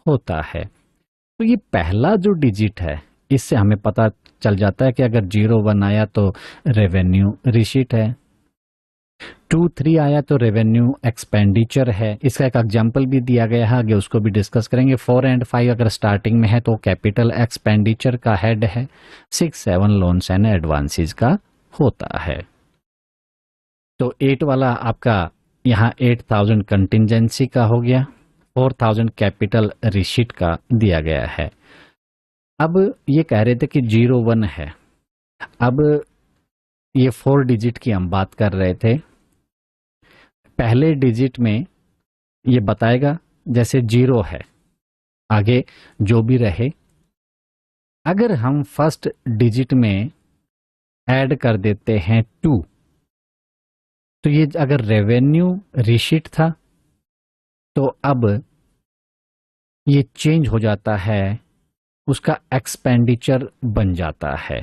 होता है। तो ये पहला जो डिजिट है इससे हमें पता चल जाता है कि अगर 0 1 आया तो रेवेन्यू रिसीट है, 2 3 आया तो रेवेन्यू एक्सपेंडिचर है। इसका एक एग्जाम्पल भी दिया गया है, आगे उसको भी डिस्कस करेंगे। 4 एंड 5 अगर स्टार्टिंग में है तो कैपिटल एक्सपेंडिचर का हेड है। 6 7 लोन्स एंड एडवांसेस का होता है। तो 8 वाला आपका यहाँ 8000 कंटिंजेंसी का हो गया, 4000 कैपिटल रिसीट का दिया गया है। अब ये कह रहे थे कि 0 1 है। अब ये 4 डिजिट की हम बात कर रहे थे। पहले डिजिट में ये बताएगा, जैसे 0 है आगे जो भी रहे, अगर हम फर्स्ट डिजिट में ऐड कर देते हैं 2, तो ये अगर रेवेन्यू रिसीट था तो अब ये चेंज हो जाता है, उसका एक्सपेंडिचर बन जाता है।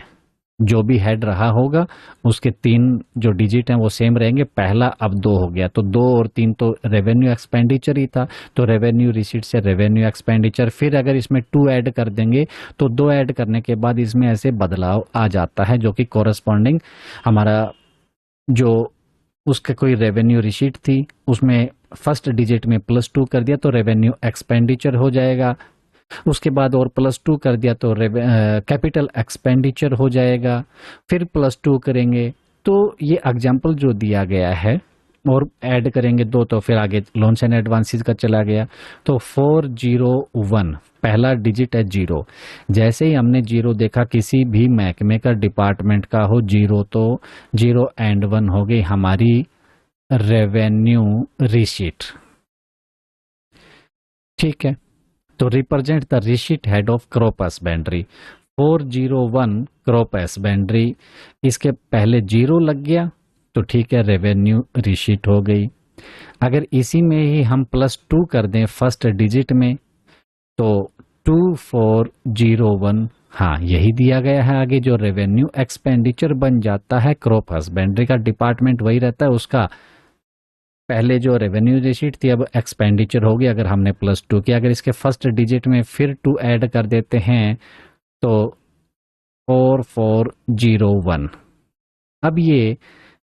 जो भी हेड रहा होगा उसके 3 जो डिजिट हैं वो सेम रहेंगे, पहला अब 2 हो गया, तो 2 और 3 तो रेवेन्यू एक्सपेंडिचर ही था, तो रेवेन्यू रिसीट से रेवेन्यू एक्सपेंडिचर। फिर अगर इसमें 2 ऐड कर देंगे तो 2 ऐड करने के बाद इसमें ऐसे बदलाव आ जाता है, जो कि कोरस्पॉन्डिंग हमारा जो उसके कोई रेवेन्यू रिसीट थी उसमें फर्स्ट डिजिट में +2 कर दिया तो रेवेन्यू एक्सपेंडिचर हो जाएगा, उसके बाद और +2 कर दिया तो कैपिटल एक्सपेंडिचर हो जाएगा, फिर +2 करेंगे तो ये एग्जाम्पल जो दिया गया है, और ऐड करेंगे 2 तो फिर आगे लोन्स एंड एडवांसेस का चला गया। तो 401 पहला डिजिट है 0, जैसे ही हमने 0 देखा किसी भी महकमे का डिपार्टमेंट का हो 0, तो 0 एंड 1 हो गई हमारी रेवेन्यू रिसीट। ठीक है, तो represent the receipt head of crop husbandry. 401 crop husbandry, इसके पहले 0 लग गया तो ठीक है, रेवेन्यू रिसीट हो गई। अगर इसी में ही हम +2 कर दें फर्स्ट डिजिट में तो 2401, हाँ यही दिया गया है आगे, जो रेवेन्यू एक्सपेंडिचर बन जाता है। क्रॉप हस्बेंड्री का डिपार्टमेंट वही रहता है, उसका पहले जो रेवेन्यू रिसीट थी अब एक्सपेंडिचर होगी अगर हमने +2 किया। अगर इसके फर्स्ट डिजिट में फिर 2 ऐड कर देते हैं तो 4401, अब ये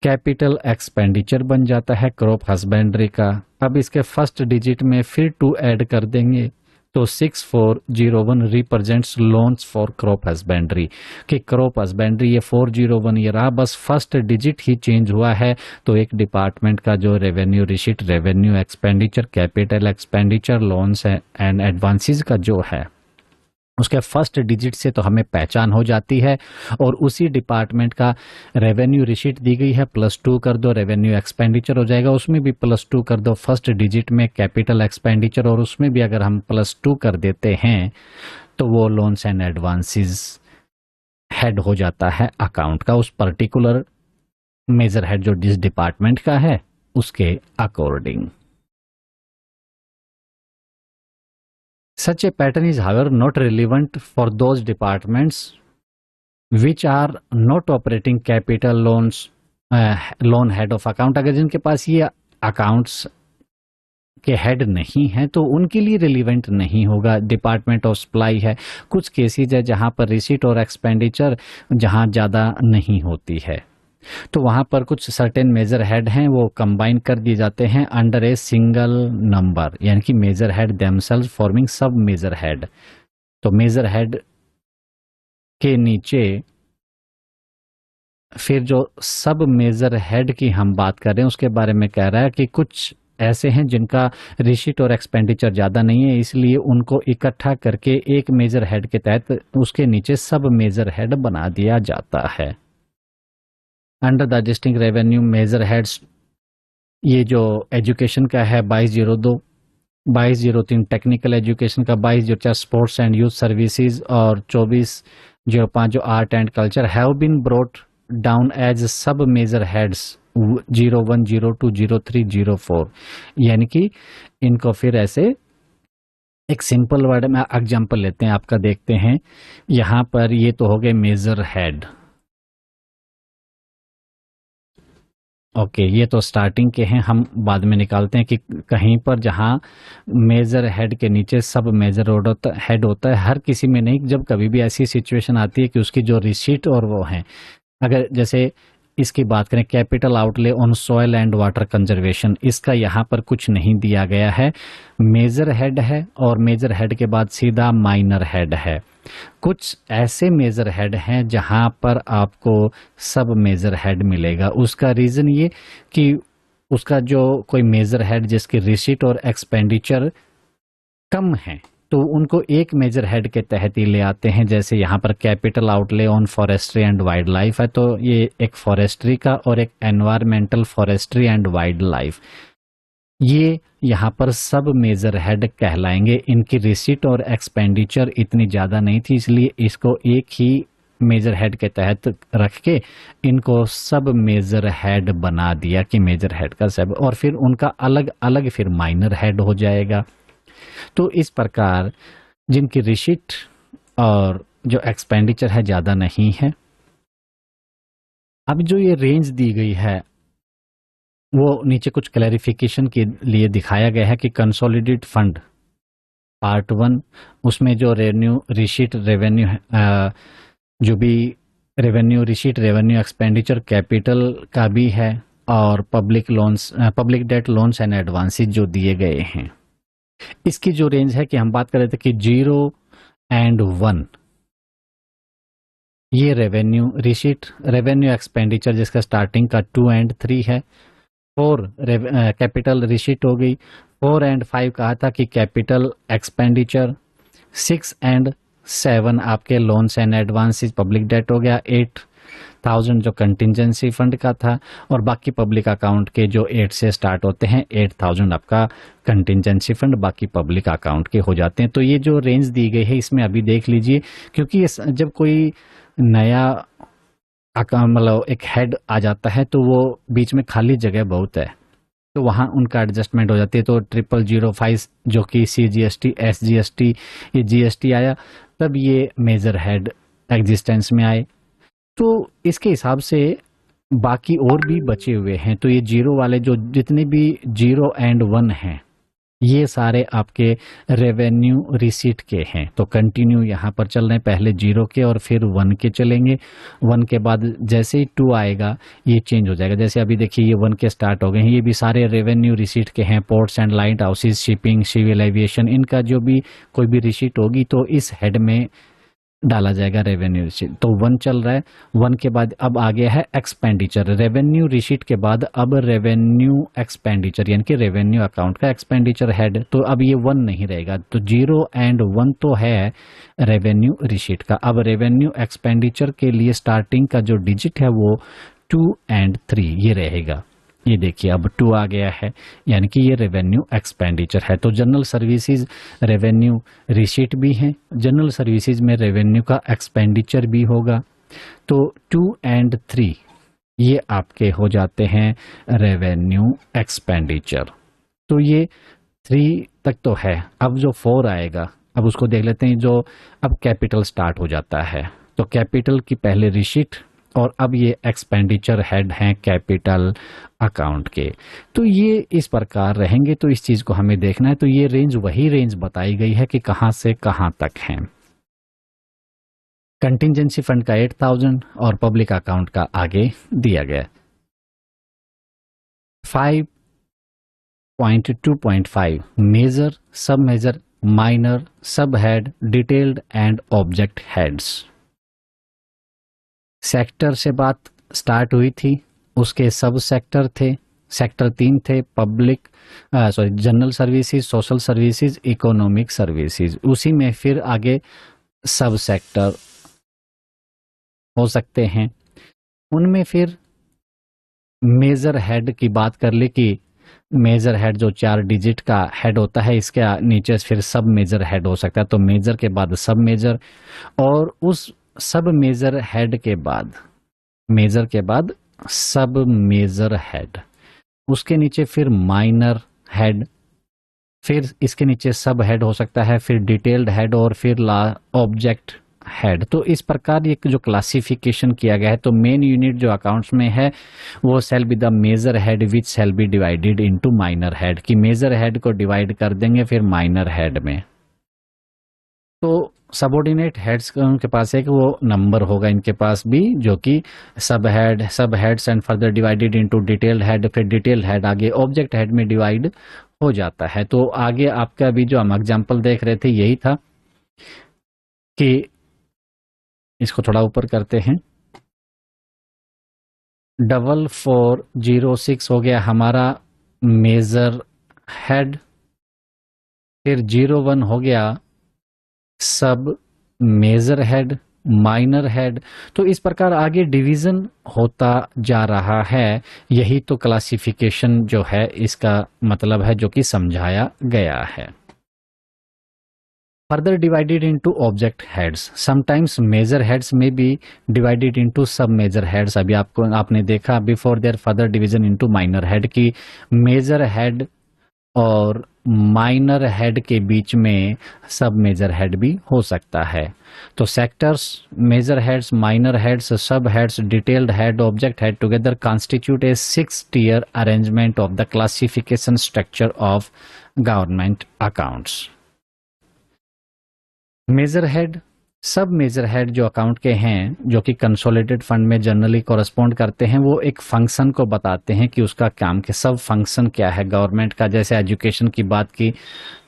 कैपिटल एक्सपेंडिचर बन जाता है क्रॉप हस्बेंड्री का। अब इसके फर्स्ट डिजिट में फिर 2 ऐड कर देंगे तो 6401 represents loans for crop husbandry, कि क्रॉप हस्बेंड्री ये 401 ये रहा, बस फर्स्ट डिजिट ही चेंज हुआ है। तो एक डिपार्टमेंट का जो revenue receipt, revenue expenditure, capital expenditure, loans and advances का जो है उसके फर्स्ट डिजिट से तो हमें पहचान हो जाती है, और उसी डिपार्टमेंट का रेवेन्यू रिसीट दी गई है +2 कर दो, रेवेन्यू एक्सपेंडिचर हो जाएगा, उसमें भी +2 कर दो, फर्स्ट डिजिट में कैपिटल एक्सपेंडिचर, और उसमें भी अगर हम +2 कर देते हैं तो वो लोन्स एंड एडवांसेस हेड हो जाता है अकाउंट का, उस पर्टिकुलर मेजर हेड जो जिस डिपार्टमेंट का है उसके according. Such a pattern is however not relevant for those departments which are not operating capital loans, loan head of account। अगर जिनके पास ये अकाउंट्स के हेड नहीं है तो उनके लिए रिलीवेंट नहीं होगा। डिपार्टमेंट ऑफ सप्लाई है, कुछ केसेज है जहां पर रिसीट और एक्सपेंडिचर जहां ज्यादा नहीं होती है तो वहां पर कुछ सर्टेन मेजर हेड हैं वो कंबाइन कर दिए जाते हैं अंडर ए सिंगल नंबर, यानी कि मेजर हेड देमसेल्व्स फॉर्मिंग सब मेजर हेड। तो मेजर हेड के नीचे फिर जो सब मेजर हेड की हम बात कर रहे हैं उसके बारे में कह रहा है कि कुछ ऐसे हैं जिनका रिसीट और एक्सपेंडिचर ज्यादा नहीं है, इसलिए उनको इकट्ठा करके एक मेजर हेड के तहत उसके नीचे सब मेजर हेड बना दिया जाता है। Under the distinct revenue major heads, ये जो एजुकेशन का है 2202, 2203 टेक्निकल एजुकेशन का, 2204 स्पोर्ट्स एंड यूथ सर्विसेज, और 2405 जो art and culture have been brought down as sub major heads 01, 02, 03, 04, यानी कि इनको फिर ऐसे एक सिंपल वर्ड में एग्जांपल लेते हैं आपका, देखते हैं यहां पर ये तो हो गए मेजर हेड। ओके, ये तो स्टार्टिंग के हैं, हम बाद में निकालते हैं कि कहीं पर जहां मेजर हेड के नीचे सब मेजर हेड होता है, हर किसी में नहीं, जब कभी भी ऐसी सिचुएशन आती है कि उसकी जो रिसीट और वो हैं, अगर जैसे इसकी बात करें capital outlay on soil and water conservation, इसका यहाँ पर कुछ नहीं दिया गया है, मेजर हेड है और मेजर हेड के बाद सीधा माइनर हेड है। कुछ ऐसे मेजर हेड हैं जहां पर आपको सब मेजर हेड मिलेगा, उसका रीजन ये कि उसका जो कोई मेजर हेड जिसकी रिसीट और एक्सपेंडिचर कम है तो उनको एक मेजर हेड के तहत ही ले आते हैं। जैसे यहाँ पर capital outlay on forestry and wild life है तो ये एक फॉरेस्ट्री का और एक environmental forestry and wild life, ये यहाँ पर सब मेजर हेड कहलाएंगे। इनकी रिसीट और एक्सपेंडिचर इतनी ज़्यादा नहीं थी, इसलिए इसको एक ही मेजर हेड के तहत रख के इनको सब मेजर हेड बना दिया कि मेजर हेड का सब, और फिर उनका अलग अलग फिर माइनर हेड हो जाएगा। तो इस प्रकार जिनकी रिसीट और जो एक्सपेंडिचर है ज़्यादा नहीं है। अब जो ये रेंज दी गई है वो नीचे कुछ क्लैरिफिकेशन के लिए दिखाया गया है कि कंसोलिडेटेड फंड पार्ट 1, उसमें जो रेवेन्यू रिसीट रेवेन्यू जो भी revenue receipt revenue expenditure capital का भी है, और public loans public debt loans and advances जो दिए गए हैं। इसकी जो रेंज है कि हम बात कर रहे थे कि 0 and 1, ये रेवेन्यू रिसीट रेवेन्यू एक्सपेंडिचर जिसका स्टार्टिंग का 2 and 3 है। 4 कैपिटल रिसीट हो गई। 4 and 5 कहा था कि कैपिटल एक्सपेंडिचर। 6 and 7 आपके loans and advances public debt हो गया। 8,000 जो कंटिजेंसी फंड का था, और बाकी पब्लिक अकाउंट के जो 8 से स्टार्ट होते हैं 8,000 आपका कंटिजेंसी फंड बाकी पब्लिक अकाउंट के हो जाते हैं। तो ये जो रेंज दी गई है इसमें अभी देख लीजिए, क्योंकि जब कोई नया मतलब एक हेड आ जाता है तो वो बीच में खाली जगह बहुत है, तो वहाँ उनका एडजस्टमेंट हो जाती है। तो 0005 जो कि CGST SGST ये GST आया, तब ये मेजर हेड एग्जिस्टेंस में आए। तो इसके हिसाब से बाकी और भी बचे हुए हैं। तो ये 0 वाले जो जितने भी 0 and 1 हैं ये सारे आपके रेवेन्यू रिसीट के हैं। तो कंटिन्यू यहाँ पर चल रहे हैं, पहले 0 के और फिर 1 के चलेंगे। 1 के बाद जैसे ही 2 आएगा ये चेंज हो जाएगा। जैसे अभी देखिए ये 1 के स्टार्ट हो गए हैं, ये भी सारे रेवेन्यू रिसीट के हैं। Ports and lighthouses, shipping, civil aviation, इनका जो भी कोई भी रिसीट होगी तो इस हेड में डाला जाएगा रेवेन्यू रिसीट। तो 1 चल रहा है। 1 के बाद अब आ गया है एक्सपेंडिचर। रेवेन्यू रिसीट के बाद अब रेवेन्यू एक्सपेंडिचर, यानी कि रेवेन्यू अकाउंट का एक्सपेंडिचर हेड। तो अब ये 1 नहीं रहेगा। तो 0 and 1 तो है रेवेन्यू रिसीट का। अब रेवेन्यू एक्सपेंडिचर के लिए स्टार्टिंग का जो डिजिट है वो 2 and 3 ये रहेगा। ये देखिए अब 2 आ गया है, यानी कि ये रेवेन्यू एक्सपेंडिचर है। तो जनरल सर्विसेज रेवेन्यू रिसीट भी है, जनरल सर्विसेज में रेवेन्यू का एक्सपेंडिचर भी होगा। तो 2 and 3 ये आपके हो जाते हैं रेवेन्यू एक्सपेंडिचर। तो ये 3 तक तो है। अब जो 4 आएगा अब उसको देख लेते हैं। जो अब कैपिटल स्टार्ट हो जाता है, तो कैपिटल की पहले रिसीट और अब ये एक्सपेंडिचर हेड हैं कैपिटल अकाउंट के। तो ये इस प्रकार रहेंगे। तो इस चीज को हमें देखना है। तो ये रेंज वही रेंज बताई गई है कि कहां से कहां तक है। कंटिजेंसी फंड का 8,000 और पब्लिक अकाउंट का आगे दिया गया। 5.2.5 मेजर, सब मेजर, माइनर, सब head, detailed and object heads. Sector से बात स्टार्ट हुई थी, उसके सब सेक्टर थे। सेक्टर 3 थे, public general services, social services, economic services. उसी में फिर आगे सब सेक्टर हो सकते हैं। उनमें फिर मेजर हेड की बात कर ली कि मेजर हेड जो 4 डिजिट का हेड होता है, इसके नीचे फिर सब मेजर हेड हो सकता है। तो मेजर के बाद सब मेजर, और उस सब मेजर हेड के बाद मेजर के बाद सब मेजर हेड, उसके नीचे फिर माइनर हेड, फिर इसके नीचे सब हेड हो सकता है, फिर डिटेल्ड हेड और फिर ऑब्जेक्ट हेड। तो इस प्रकार ये जो क्लासिफिकेशन किया गया है, तो मेन यूनिट जो अकाउंट्स में है वो shall be the major head which shall be divided into minor head, कि मेजर हेड को डिवाइड कर देंगे फिर माइनर हेड में। तो सबऑर्डिनेट हेड्स के पास है कि वो नंबर होगा इनके पास भी, जो कि सब heads and further divided into detailed head, फिर डिटेल्ड हेड आगे ऑब्जेक्ट हेड में डिवाइड हो जाता है। तो आगे आपका भी जो हम एग्जांपल देख रहे थे यही था कि इसको थोड़ा ऊपर करते हैं। 4406 हो गया हमारा मेजर हेड, फिर 01 हो गया सब मेजर हेड, माइनर हेड। तो इस प्रकार आगे डिवीजन होता जा रहा है। यही तो क्लासिफिकेशन जो है इसका मतलब है, जो कि समझाया गया है। Further divided into object heads. Sometimes major heads may be divided into sub major heads. अभी आपने देखा before their further division into minor head की major head और माइनर हेड के बीच में सब मेजर हेड भी हो सकता है। तो sectors, major heads, minor heads, sub heads, detailed head, object head together constitute a 6-tier arrangement of the classification structure of government accounts. Major head, sub major head जो account के हैं, जो कि कंसोलिडेटेड फंड में generally correspond करते हैं, वो एक फंक्शन को बताते हैं कि उसका काम के सब फंक्शन क्या है गवर्नमेंट का। जैसे एजुकेशन की बात की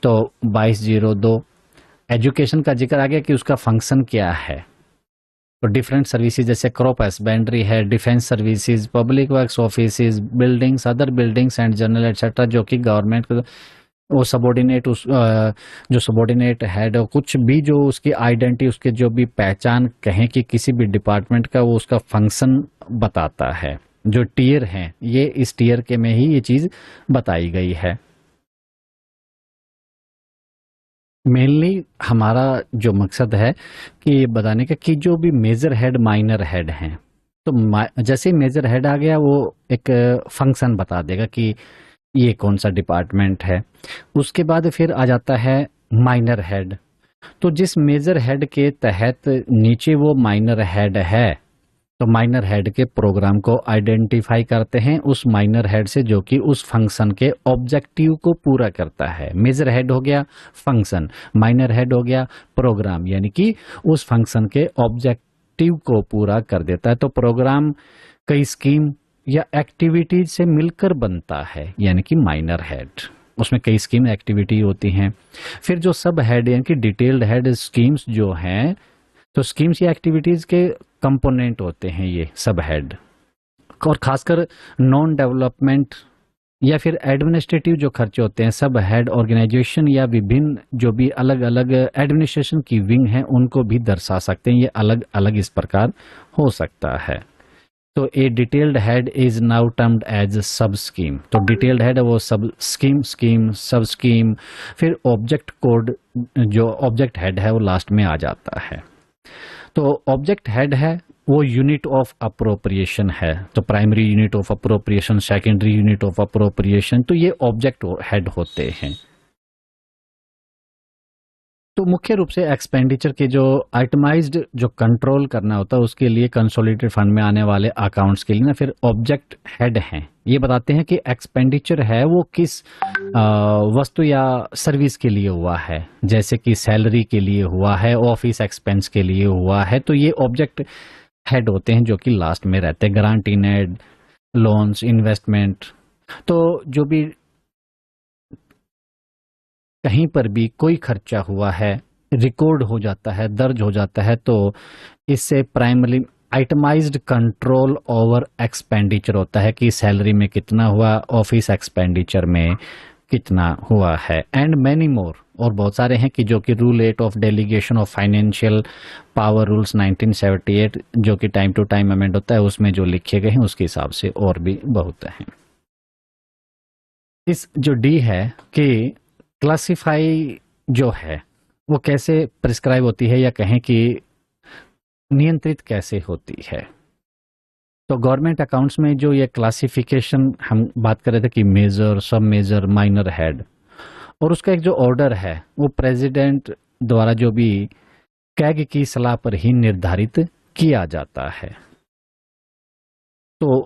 तो 2202 एजुकेशन का जिक्र आ गया कि उसका फंक्शन क्या है। तो डिफरेंट सर्विसेज जैसे क्रॉप हस्बेंड्री है, defence services, public works offices, buildings, other buildings and general etcetera, जो कि गवर्नमेंट को वो सबॉर्डिनेट जो सबॉर्डिनेट हेड कुछ भी जो उसकी आइडेंटिटी, उसके जो भी पहचान कहें कि किसी भी डिपार्टमेंट का, वो उसका फंक्शन बताता है। जो टीयर हैं, ये इस टीयर के में ही ये चीज बताई गई है। मेनली हमारा जो मकसद है कि ये बताने का कि जो भी मेजर हेड, माइनर हेड हैं, तो जैसे मेजर हेड आ गया वो एक फंक्शन बता देगा कि ये कौन सा डिपार्टमेंट है। उसके बाद फिर आ जाता है माइनर हेड। तो जिस मेजर हेड के तहत नीचे वो माइनर हेड है, तो माइनर हेड के प्रोग्राम को आइडेंटिफाई करते हैं उस माइनर हेड से, जो कि उस फंक्शन के ऑब्जेक्टिव को पूरा करता है। मेजर हेड हो गया फंक्शन, माइनर हेड हो गया प्रोग्राम, यानी कि उस फंक्शन के ऑब्जेक्टिव को पूरा कर देता है। तो प्रोग्राम कई स्कीम या एक्टिविटीज से मिलकर बनता है, यानी कि माइनर हेड, उसमें कई स्कीम एक्टिविटी होती हैं। फिर जो सब हेड यानी कि डिटेल्ड हेड स्कीम्स जो हैं, तो स्कीम्स या एक्टिविटीज के कंपोनेंट होते हैं ये सब हेड। और खासकर नॉन डेवलपमेंट या फिर एडमिनिस्ट्रेटिव जो खर्चे होते हैं, सब हेड ऑर्गेनाइजेशन या विभिन्न जो भी अलग अलग एडमिनिस्ट्रेशन की विंग हैं, उनको भी दर्शा सकते हैं। ये अलग अलग इस प्रकार हो सकता है। तो a detailed head is now termed as sub scheme. तो डिटेल्ड हेड है वो सब स्कीम, सब स्कीम। फिर ऑब्जेक्ट कोड, जो ऑब्जेक्ट हेड है वो लास्ट में आ जाता है। तो ऑब्जेक्ट हेड है वो यूनिट ऑफ अप्रोप्रिएशन है। तो primary unit of appropriation, secondary unit of appropriation, तो ये ऑब्जेक्ट हेड होते हैं। तो मुख्य रूप से एक्सपेंडिचर के जो आइटमाइज्ड जो कंट्रोल करना होता है, उसके लिए कंसोलिडेटेड फंड में आने वाले अकाउंट्स के लिए ना फिर ऑब्जेक्ट हेड हैं। ये बताते हैं कि एक्सपेंडिचर है वो किस वस्तु या सर्विस के लिए हुआ है। जैसे कि सैलरी के लिए हुआ है, ऑफिस एक्सपेंस के लिए हुआ है, तो ये ऑब्जेक्ट हेड होते हैं जो कि लास्ट में रहते हैं। गारंटी नेड, लोन्स, इन्वेस्टमेंट, तो जो भी कहीं पर भी कोई खर्चा हुआ है, रिकॉर्ड हो जाता है, दर्ज हो जाता है, तो इससे primary itemised control over expenditure होता है कि सैलरी में कितना हुआ, ऑफिस एक्सपेंडिचर में कितना हुआ है, एंड मैनी मोर, और बहुत सारे हैं कि जो कि rule 8 of delegation of financial power rules 1978 जो कि टाइम टू टाइम अमेंड होता है, उसमें जो लिखे गए हैं उसके हिसाब से और भी बहुत हैं। इस जो डी है कि क्लासिफाई जो है वो कैसे प्रिस्क्राइब होती है, या कहें कि नियंत्रित कैसे होती है। तो गवर्नमेंट अकाउंट्स में जो ये क्लासिफिकेशन हम बात कर रहे थे कि major, sub major, minor head, और उसका एक जो ऑर्डर है वो प्रेसिडेंट द्वारा जो भी कैग की सलाह पर ही निर्धारित किया जाता है। तो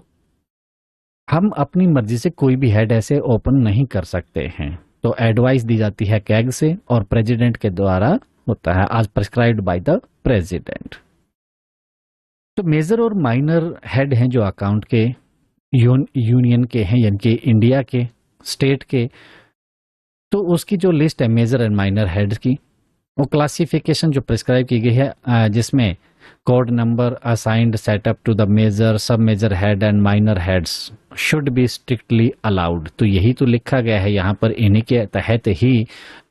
हम अपनी मर्जी से कोई भी हेड ऐसे ओपन नहीं कर सकते हैं। तो एडवाइस दी जाती है कैग से और प्रेसिडेंट के द्वारा होता है, आज प्रिस्क्राइब्ड बाय द प्रेसिडेंट। तो मेजर और माइनर हेड हैं जो अकाउंट के यूनियन के हैं, यानी कि इंडिया के, स्टेट के। तो उसकी जो लिस्ट है मेजर एंड माइनर हेड्स की, वो क्लासिफिकेशन जो प्रिस्क्राइब की गई है, जिसमें code number assigned setup to the major, sub major head and minor heads should be strictly allowed. तो यही तो लिखा गया है यहाँ पर, इन्हीं के तहत ही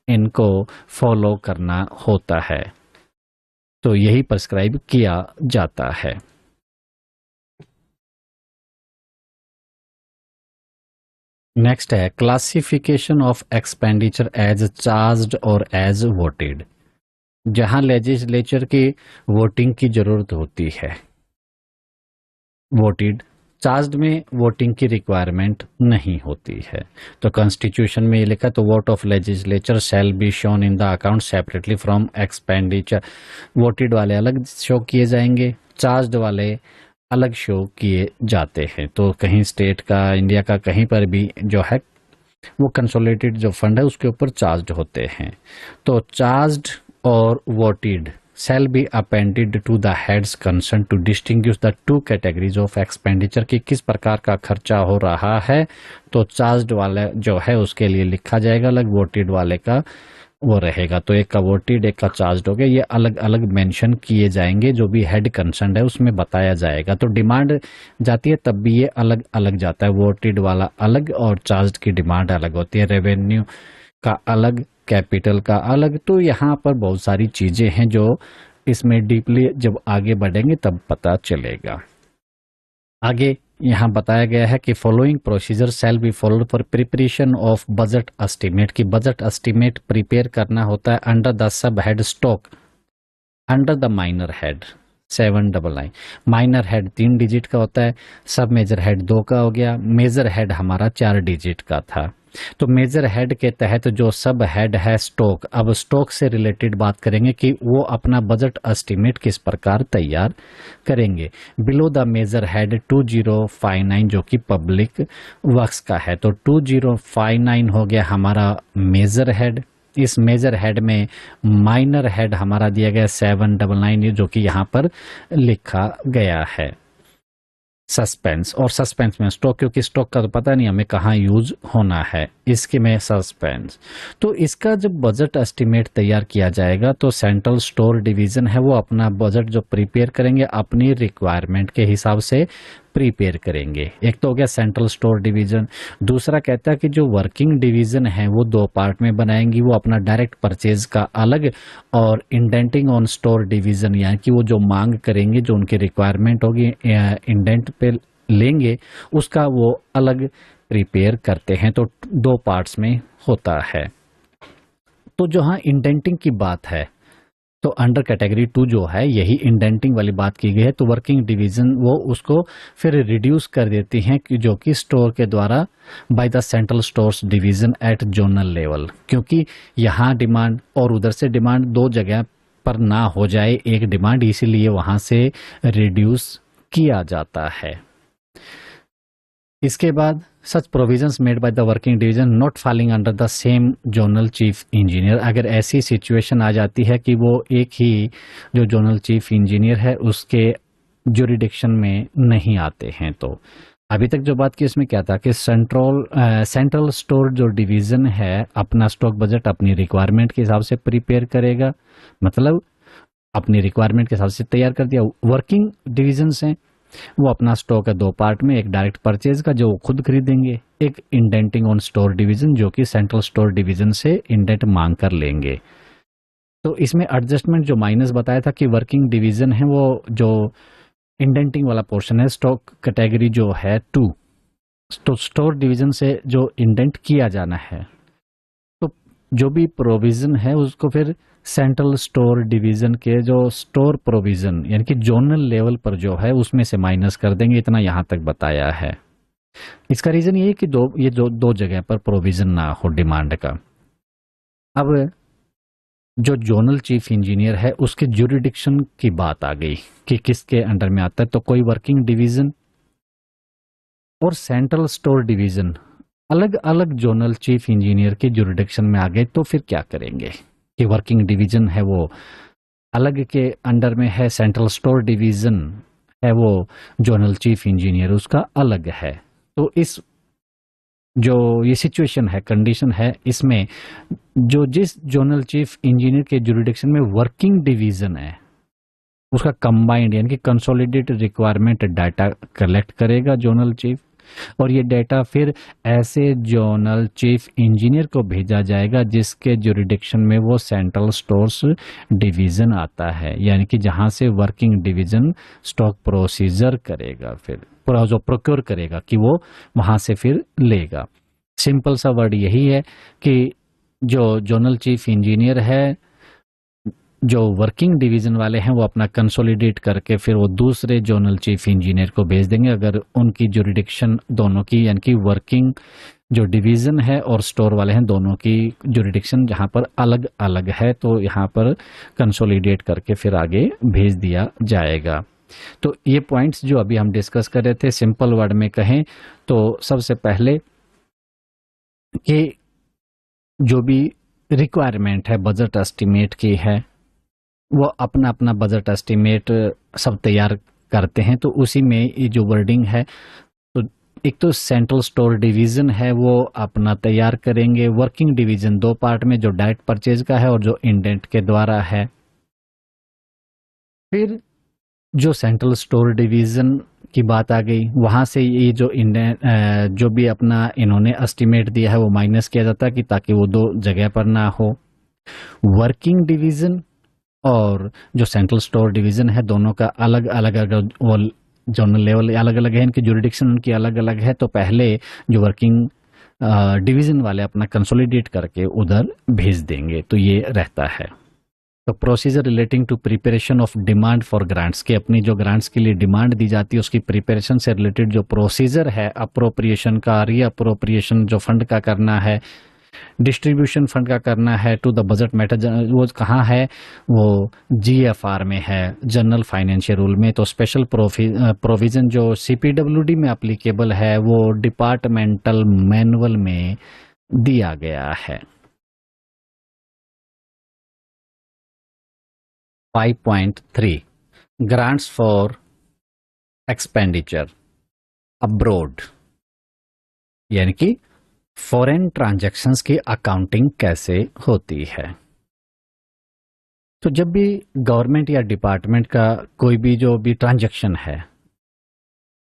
इनको फॉलो करना होता है। तो यही प्रिस्क्राइब किया जाता है। नेक्स्ट है classification of expenditure as charged और एज वोटेड। जहां लेजिस्लेचर की वोटिंग की जरूरत होती है, वोटेड, चार्ज्ड में वोटिंग की रिक्वायरमेंट नहीं होती है। तो कॉन्स्टिट्यूशन में ये लिखा, तो vote of legislature shall be shown in the account separately from expenditure. Voted वाले अलग शो किए जाएंगे, चार्ज्ड वाले अलग शो किए जाते हैं। तो कहीं स्टेट का, इंडिया का कहीं पर भी जो है वो कंसोलिडेटेड जो फंड है उसके ऊपर चार्ज्ड होते हैं। तो चार्ज्ड और voted shall be appended to the heads concerned to distinguish the two categories of expenditure कि किस प्रकार का खर्चा हो रहा है। तो चार्ज्ड वाला जो है उसके लिए लिखा जाएगा अलग, वोटेड वाले का वो रहेगा। तो एक का वोटेड, एक का चार्ज्ड हो गया, ये अलग अलग मेंशन किए जाएंगे, जो भी हेड कंसर्न है उसमें बताया जाएगा। तो डिमांड जाती है तब भी ये अलग अलग जाता है, वोटेड वाला अलग और चार्ज्ड की डिमांड अलग होती है, रेवेन्यू का अलग, कैपिटल का अलग। तो यहाँ पर बहुत सारी चीजें हैं जो इसमें डीपली जब आगे बढ़ेंगे तब पता चलेगा। आगे यहाँ बताया गया है कि following procedure shall be followed for preparation of budget estimate, की बजट एस्टीमेट प्रिपेयर करना होता है under the sub head stock, under the minor head 799। Minor head 3 digit का होता है, सब मेजर हेड 2 का हो गया, मेजर हेड हमारा 4 डिजिट का था। तो मेजर हेड के तहत जो सब हेड है स्टॉक, अब स्टॉक से रिलेटेड बात करेंगे कि वो अपना बजट एस्टीमेट किस प्रकार तैयार करेंगे। बिलो द मेजर हेड 2059 जो कि पब्लिक वर्क्स का है, तो 2059 हो गया हमारा मेजर हेड। इस मेजर हेड में माइनर हेड हमारा दिया गया 799 जो कि यहाँ पर लिखा गया है। सस्पेंस, और सस्पेंस में स्टॉक, क्योंकि स्टॉक का तो पता नहीं हमें कहाँ यूज होना है, इसके में सस्पेंस। तो इसका जब बजट एस्टीमेट तैयार किया जाएगा तो सेंट्रल स्टोर डिवीजन है वो अपना बजट जो प्रिपेयर करेंगे अपनी रिक्वायरमेंट के हिसाब से प्रिपेयर करेंगे। एक तो हो गया सेंट्रल स्टोर डिवीजन, दूसरा कहता है कि जो वर्किंग डिवीजन है वो 2 पार्ट में बनाएंगी, वो अपना डायरेक्ट परचेज का अलग और इंडेंटिंग ऑन स्टोर डिवीजन, यानी कि वो जो मांग करेंगे, जो उनकी रिक्वायरमेंट होगी इंडेंट पे लेंगे उसका वो अलग प्रिपेयर करते हैं। तो 2 पार्ट्स में होता है। तो जहां इंडेंटिंग की बात है तो अंडर कैटेगरी 2 जो है यही इंडेंटिंग वाली बात की गई है। तो वर्किंग डिवीजन वो उसको फिर रिड्यूस कर देती हैं कि जो कि स्टोर के द्वारा by the central stores division at zonal level, क्योंकि यहाँ डिमांड और उधर से डिमांड 2 जगह पर ना हो जाए एक डिमांड, इसीलिए वहां से रिड्यूस किया जाता है। इसके बाद such provisions made by the working division not falling under the same zonal chief engineer, अगर ऐसी सिचुएशन आ जाती है कि वो एक ही जो जोनल चीफ इंजीनियर है उसके ज्यूरिडिक्शन में नहीं आते हैं। तो अभी तक जो बात की इसमें क्या था कि सेंट्रल स्टोर जो डिवीजन है अपना स्टॉक बजट अपनी रिक्वायरमेंट के हिसाब से प्रिपेयर करेगा, मतलब अपनी रिक्वायरमेंट के हिसाब से तैयार कर दिया। वर्किंग डिवीजन हैं वो अपना स्टॉक है 2 पार्ट में, एक डायरेक्ट परचेज का जो वो खुद खरीदेंगे, एक इंडेंटिंग ऑन स्टोर डिवीजन जो कि सेंट्रल स्टोर डिवीजन से इंडेंट मांग कर लेंगे। तो इसमें एडजस्टमेंट जो माइनस बताया था कि वर्किंग डिवीजन है वो जो इंडेंटिंग वाला पोर्शन है स्टॉक कैटेगरी जो है 2, तो स्टोर डिवीजन से जो इंडेंट किया जाना है, तो जो भी प्रोविजन है उसको फिर सेंट्रल स्टोर डिवीजन के जो स्टोर प्रोविजन यानी कि जोनल लेवल पर जो है उसमें से माइनस कर देंगे। इतना यहां तक बताया है। इसका रीजन ये है कि ये दो जगह पर प्रोविजन ना हो डिमांड का। अब जो जोनल चीफ इंजीनियर है उसके ज्यूरिडिक्शन की बात आ गई कि किसके अंडर में आता है। तो कोई वर्किंग डिवीजन और सेंट्रल स्टोर डिवीजन अलग अलग जोनल चीफ इंजीनियर के ज्यूरिडिक्शन में आ गए, तो फिर क्या करेंगे कि वर्किंग डिवीजन है वो अलग के अंडर में है, सेंट्रल स्टोर डिवीजन है वो जोनल चीफ इंजीनियर उसका अलग है। तो इस जो ये सिचुएशन है, कंडीशन है, इसमें जो जिस जोनल चीफ इंजीनियर के ज्यूरिडिक्शन में वर्किंग डिवीजन है उसका कंबाइंड यानी कि कंसोलिडेटेड रिक्वायरमेंट डाटा कलेक्ट करेगा जोनल चीफ, और ये डेटा फिर ऐसे जोनल चीफ इंजीनियर को भेजा जाएगा जिसके जुरिडिक्शन में वो सेंट्रल स्टोर्स डिवीजन आता है, यानी कि जहां से वर्किंग डिवीजन स्टॉक प्रोसीजर करेगा, फिर पूरा जो प्रोक्योर करेगा कि वो वहां से फिर लेगा। सिंपल सा वर्ड यही है कि जो जोनल चीफ इंजीनियर है, जो वर्किंग डिवीजन वाले हैं, वो अपना कंसोलिडेट करके फिर वो दूसरे जोनल चीफ इंजीनियर को भेज देंगे अगर उनकी जुरिडिक्शन दोनों की, यानी कि वर्किंग जो डिवीजन है और स्टोर वाले हैं दोनों की जुरिडिक्शन जहां पर अलग अलग है, तो यहाँ पर कंसोलिडेट करके फिर आगे भेज दिया जाएगा। तो ये पॉइंट्स जो अभी हम डिस्कस कर रहे थे, सिंपल वर्ड में कहें तो सबसे पहले कि जो भी रिक्वायरमेंट है बजट एस्टिमेट की है, वो अपना अपना बजट एस्टिमेट सब तैयार करते हैं। तो उसी में ये जो वर्डिंग है, तो एक तो सेंट्रल स्टोर डिवीजन है वो अपना तैयार करेंगे, वर्किंग डिवीजन दो पार्ट में, जो डायरेक्ट परचेज का है और जो इंडेंट के द्वारा है। फिर जो सेंट्रल स्टोर डिवीजन की बात आ गई, वहां से ये जो जो भी अपना इन्होंने एस्टिमेट दिया है वो माइनस किया जाता है कि ताकि वो दो जगह पर ना हो। वर्किंग डिवीजन और जो सेंट्रल स्टोर डिवीजन है दोनों का अलग अलग वो जोनल लेवल अलग अलग है, इनकी जुरिडिक्शन उनकी अलग अलग है। तो पहले जो वर्किंग डिवीजन वाले अपना कंसोलिडेट करके उधर भेज देंगे, तो ये रहता है। तो procedure relating to preparation of demand for grants, की अपनी जो ग्रांट्स के लिए डिमांड दी जाती है उसकी प्रिपरेशन से रिलेटेड जो प्रोसीजर है, अप्रोप्रिएशन का, री अप्रोप्रिएशन जो फंड का करना है, डिस्ट्रीब्यूशन फंड का करना है टू द बजट मैटर, वो कहाँ है, वो जीएफआर में है, जनरल फाइनेंशियल रूल में। तो स्पेशल प्रोविजन जो सीपीडब्ल्यूडी में एप्लीकेबल है वो डिपार्टमेंटल मैनुअल में दिया गया है। 5.3 ग्रांट्स फॉर एक्सपेंडिचर अब्रोड, यानी कि फॉरेन ट्रांजैक्शंस की अकाउंटिंग कैसे होती है। तो जब भी गवर्नमेंट या डिपार्टमेंट का कोई भी जो भी ट्रांजैक्शन है,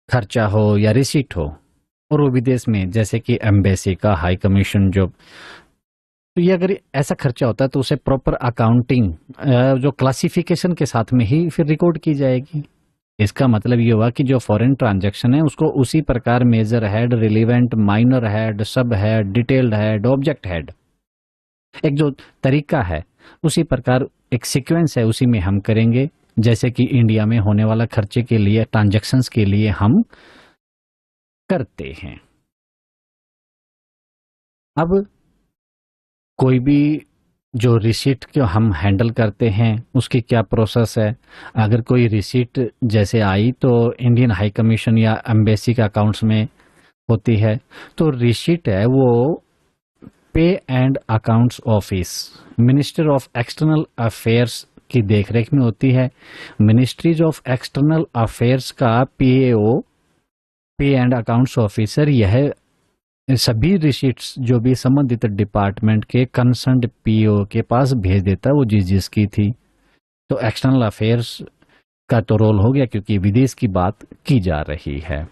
खर्चा हो या रिसीट हो, और वो विदेश में जैसे कि एम्बेसी का, हाई कमीशन जो, तो ये अगर ऐसा खर्चा होता है तो उसे प्रॉपर अकाउंटिंग जो क्लासिफिकेशन के साथ में ही फिर रिकॉर्ड की जाएगी। इसका मतलब ये हुआ कि जो फॉरेन ट्रांजैक्शन है उसको उसी प्रकार major head, relevant, minor head, sub head, detailed head, object head, एक जो तरीका है उसी प्रकार एक सीक्वेंस है उसी में हम करेंगे, जैसे कि इंडिया में होने वाला खर्चे के लिए, ट्रांजैक्शंस के लिए हम करते हैं। अब कोई भी जो रिसीट को हम हैंडल करते हैं उसकी क्या प्रोसेस है। अगर कोई रिसीट जैसे आई तो इंडियन हाई कमीशन या एम्बेसी के अकाउंट्स में होती है, तो रिसीट है वो पे and accounts office, minister of external affairs की देखरेख में होती है। मिनिस्ट्रीज ऑफ एक्सटर्नल अफेयर्स का पीएओ, पे एंड अकाउंट्स ऑफिसर, यह सभी रिसीट्स जो भी संबंधित डिपार्टमेंट के कंसर्न्ड पीओ के पास भेज देता है, वो जिसकी थी। तो एक्सटर्नल अफेयर्स का तो रोल हो गया क्योंकि विदेश की बात की जा रही है।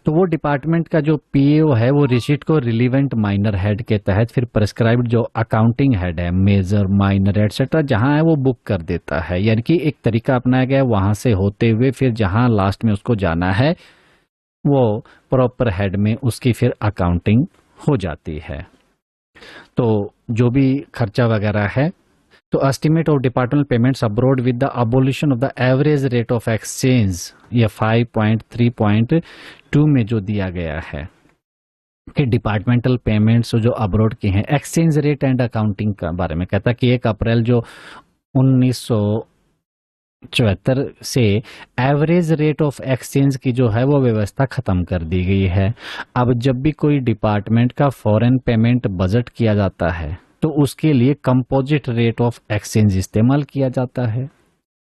तो वो डिपार्टमेंट का जो पीओ है वो रिसीट को रिलीवेंट माइनर हेड के तहत फिर प्रेस्क्राइब्ड जो अकाउंटिंग हेड है, मेजर, माइनर एटसेट्रा, जहां है वो बुक कर देता है। यानी कि एक तरीका अपनाया गया, वहां से होते हुए फिर जहां लास्ट में उसको जाना है वो प्रॉपर हेड में उसकी फिर अकाउंटिंग हो जाती है। तो जो भी खर्चा वगैरह है, तो estimate of departmental payments abroad with the abolition of the average rate of exchange, ये 5.3.2 में जो दिया गया है कि डिपार्टमेंटल पेमेंट्स जो अब्रॉड की हैं, एक्सचेंज रेट एंड अकाउंटिंग का बारे में कहता कि 1 अप्रैल जो 1974 से एवरेज रेट ऑफ एक्सचेंज की जो है वो व्यवस्था खत्म कर दी गई है। अब जब भी कोई डिपार्टमेंट का फॉरेन पेमेंट बजट किया जाता है तो उसके लिए कंपोजिट रेट ऑफ एक्सचेंज इस्तेमाल किया जाता है।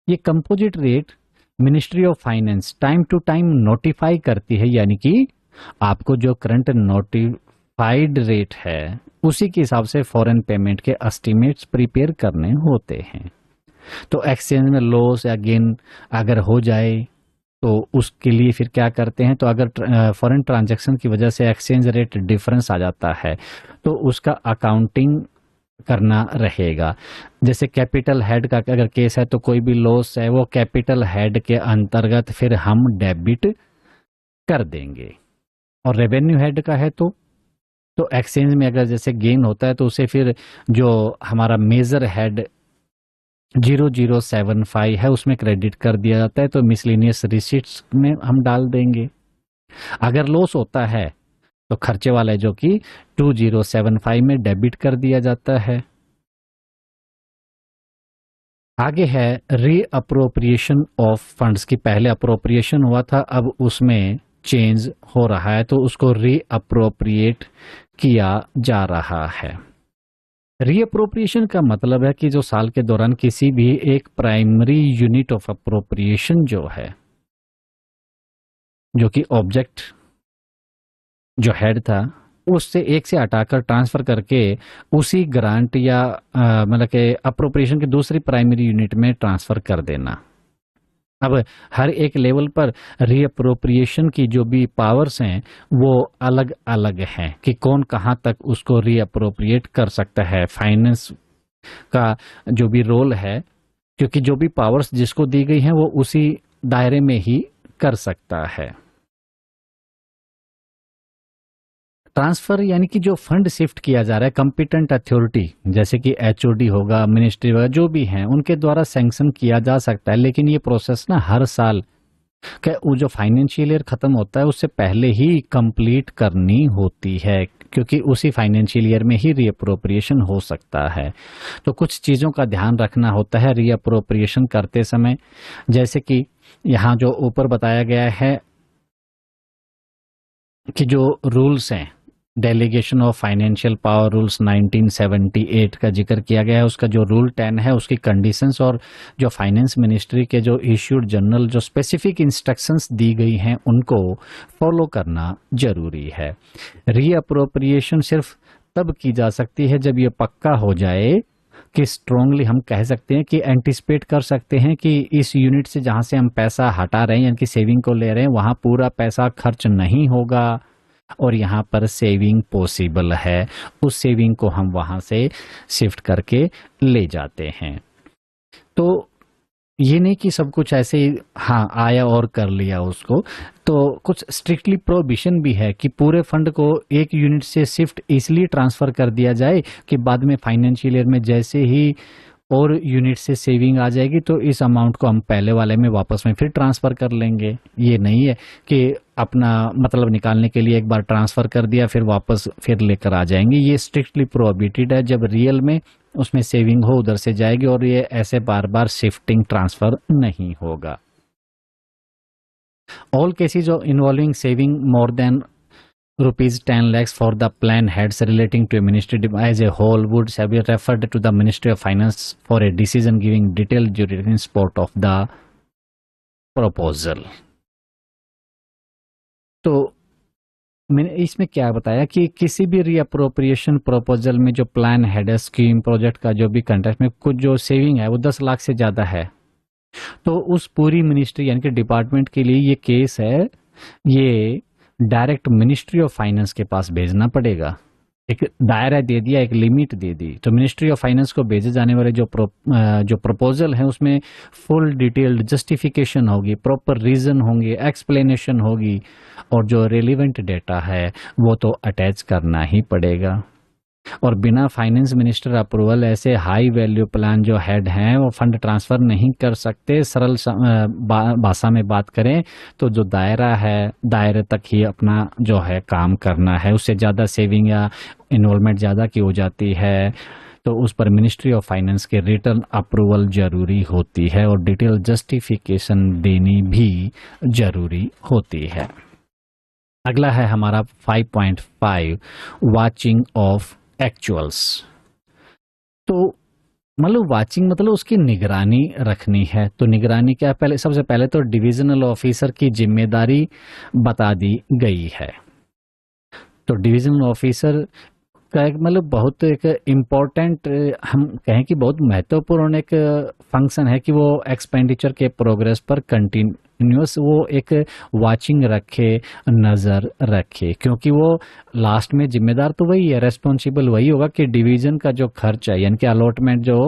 ये composite rate ministry of finance time to time notify करती है, यानी कि आपको जो करंट नोटिफाइड रेट है उसी के हिसाब से फॉरेन पेमेंट के एस्टिमेट्स प्रिपेयर करने होते हैं। तो एक्सचेंज में लॉस या गेन अगर हो जाए तो उसके लिए फिर क्या करते हैं, तो अगर फॉरेन ट्रांजैक्शन की वजह से एक्सचेंज रेट डिफरेंस आ जाता है तो उसका अकाउंटिंग करना रहेगा। जैसे कैपिटल हेड का अगर केस है तो कोई भी लॉस है वो कैपिटल हेड के अंतर्गत फिर हम डेबिट कर देंगे। और रेवेन्यू हेड का है तो एक्सचेंज में अगर जैसे गेन होता है तो उसे फिर जो हमारा मेजर हेड 0075 है उसमें क्रेडिट कर दिया जाता है, तो मिसलेनियस रिसीट्स में हम डाल देंगे। अगर लॉस होता है तो खर्चे वाला है जो कि 2075 में डेबिट कर दिया जाता है। आगे है रीअप्रोप्रिएशन ऑफ फंड्स की, पहले अप्रोप्रिएशन हुआ था अब उसमें चेंज हो रहा है तो उसको रीअप्रोप्रिएट किया जा रहा है। रीअप्रोप्रिएशन का मतलब है कि जो साल के दौरान किसी भी एक प्राइमरी यूनिट ऑफ अप्रोप्रिएशन जो है, जो कि ऑब्जेक्ट जो हेड था उससे एक से हटाकर ट्रांसफर करके उसी ग्रांट या मतलब के अप्रोप्रिएशन की दूसरी प्राइमरी यूनिट में ट्रांसफर कर देना। अब हर एक लेवल पर रीअप्रोप्रिएशन की जो भी पावर्स हैं वो अलग अलग हैं कि कौन कहाँ तक उसको रीअप्रोप्रिएट कर सकता है। फाइनेंस का जो भी रोल है, क्योंकि जो भी पावर्स जिसको दी गई हैं वो उसी दायरे में ही कर सकता है। ट्रांसफर यानी कि जो फंड शिफ्ट किया जा रहा है, कॉम्पिटेंट अथॉरिटी जैसे कि एचओडी होगा, मिनिस्ट्री वगैरह जो भी हैं उनके द्वारा सैंक्शन किया जा सकता है, लेकिन ये प्रोसेस ना हर साल का वो जो फाइनेंशियल ईयर खत्म होता है उससे पहले ही कंप्लीट करनी होती है, क्योंकि उसी फाइनेंशियल ईयर में ही रीअप्रोप्रिएशन हो सकता है। तो कुछ चीजों का ध्यान रखना होता है रीअप्रोप्रिएशन करते समय, जैसे कि यहाँ जो ऊपर बताया गया है कि जो रूल्स हैं, delegation of financial power rules 1978 का जिक्र किया गया है, उसका जो रूल 10 है उसकी कंडीशंस और जो फाइनेंस मिनिस्ट्री के जो इश्यूड जनरल जो स्पेसिफिक इंस्ट्रक्शंस दी गई हैं उनको फॉलो करना जरूरी है। रीअप्रोप्रिएशन सिर्फ तब की जा सकती है जब ये पक्का हो जाए कि स्ट्रांगली हम कह सकते हैं कि एंटिसिपेट कर सकते हैं कि इस यूनिट से जहां से हम पैसा हटा रहे हैं यानी कि सेविंग को ले रहे हैं वहां पूरा पैसा खर्च नहीं होगा और यहाँ पर सेविंग पॉसिबल है, उस सेविंग को हम वहां से शिफ्ट करके ले जाते हैं। तो ये नहीं कि सब कुछ ऐसे ही हाँ आया और कर लिया उसको, तो कुछ स्ट्रिक्टली प्रोहिबिशन भी है कि पूरे फंड को एक यूनिट से शिफ्ट इसलिए ट्रांसफर कर दिया जाए कि बाद में फाइनेंशियल ईयर में जैसे ही और यूनिट से सेविंग आ जाएगी तो इस अमाउंट को हम पहले वाले में वापस में फिर ट्रांसफर कर लेंगे। ये नहीं है कि अपना मतलब निकालने के लिए एक बार ट्रांसफर कर दिया फिर वापस फिर लेकर आ जाएंगे। ये स्ट्रिक्टली प्रोहिबिटेड है। जब रियल में उसमें सेविंग हो उधर से जाएगी और ये ऐसे बार बार शिफ्टिंग ट्रांसफर नहीं होगा। All cases involving saving more than rupees 10 lakhs for the plan heads relating to a ministry as a whole would shall be referred to the Ministry of Finance for a decision giving detailed jurisdiction support of the proposal। तो मैंने इसमें क्या बताया कि किसी भी reappropriation proposal में जो प्लान हेड स्कीम प्रोजेक्ट का जो भी कंटेक्ट में कुछ जो सेविंग है वो 10 लाख से ज्यादा है तो उस पूरी मिनिस्ट्री यानी कि डिपार्टमेंट के लिए ये केस है, ये डायरेक्ट मिनिस्ट्री ऑफ फाइनेंस के पास भेजना पड़ेगा। एक दायरा दे दिया, एक लिमिट दे दी, तो मिनिस्ट्री ऑफ फाइनेंस को भेजे जाने वाले जो प्रपोजल है उसमें फुल डिटेल्ड जस्टिफिकेशन होगी, प्रॉपर रीजन होंगे, एक्सप्लेनेशन होगी और जो रेलिवेंट डेटा है वो तो अटैच करना ही पड़ेगा। और बिना फाइनेंस मिनिस्टर अप्रूवल ऐसे हाई वैल्यू प्लान जो हेड हैं वो फंड ट्रांसफर नहीं कर सकते। सरल भाषा में बात करें तो जो दायरा है दायरे तक ही अपना जो है काम करना है, उससे ज़्यादा सेविंग या इन्वॉल्वमेंट ज़्यादा की हो जाती है तो उस पर मिनिस्ट्री ऑफ फाइनेंस के रिटर्न अप्रूवल जरूरी होती है और डिटेल जस्टिफिकेशन देनी भी जरूरी होती है। अगला है हमारा 5.5 वाचिंग ऑफ एक्चुअल्स। तो मतलब वाचिंग मतलब उसकी निगरानी रखनी है। तो निगरानी क्या, पहले सबसे पहले तो डिविजनल ऑफिसर की जिम्मेदारी बता दी गई है। तो डिविजनल ऑफिसर का एक मतलब बहुत एक इम्पोर्टेंट, हम कहें कि बहुत महत्वपूर्ण एक फंक्शन है कि वो एक्सपेंडिचर के प्रोग्रेस पर कंटिन्यूस वो एक वाचिंग रखे, नजर रखे, क्योंकि वो लास्ट में जिम्मेदार तो वही है, रेस्पॉन्सिबल वही होगा कि डिवीजन का जो खर्च है यानी कि अलॉटमेंट जो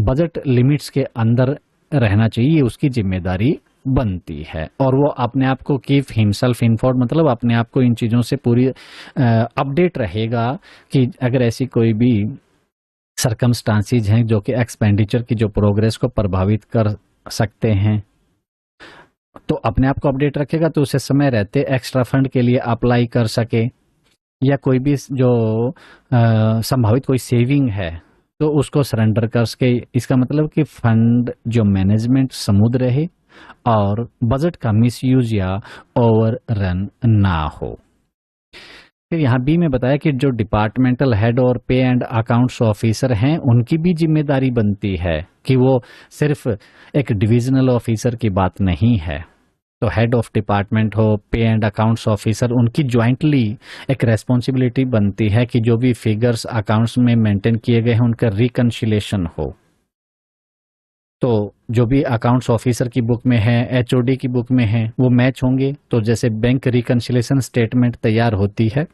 बजट लिमिट्स के अंदर रहना चाहिए, ये उसकी जिम्मेदारी बनती है। और वो अपने आप को कीप हिमसेल्फ इन्फॉर्म, मतलब अपने आप को इन चीज़ों से पूरी अपडेट रहेगा कि अगर ऐसी कोई भी सरकमस्टांसिस हैं जो कि एक्सपेंडिचर की जो प्रोग्रेस को प्रभावित कर सकते हैं, तो अपने आप को अपडेट रखेगा तो उसे समय रहते एक्स्ट्रा फंड के लिए अप्लाई कर सके, या कोई भी जो संभावित कोई सेविंग है तो उसको सरेंडर कर सके। इसका मतलब कि फंड जो मैनेजमेंट स्मूथ रहे और बजट का मिसयूज या ओवर रन ना हो। फिर यहाँ बी में बताया कि जो डिपार्टमेंटल हेड और पे एंड अकाउंट्स ऑफिसर हैं उनकी भी जिम्मेदारी बनती है कि वो सिर्फ एक डिविजनल ऑफिसर की बात नहीं है। तो हेड ऑफ डिपार्टमेंट हो, पे एंड अकाउंट्स ऑफिसर, उनकी ज्वाइंटली एक रेस्पॉन्सिबिलिटी बनती है कि जो भी फिगर्स अकाउंट्स में मेंटेन किए गए हैं उनका रिकंसिलेशन हो। तो जो भी अकाउंट्स ऑफिसर की बुक में है, एचओडी की बुक में है, वो मैच होंगे। तो जैसे बैंक रिकंसिलेशन स्टेटमेंट तैयार होती है,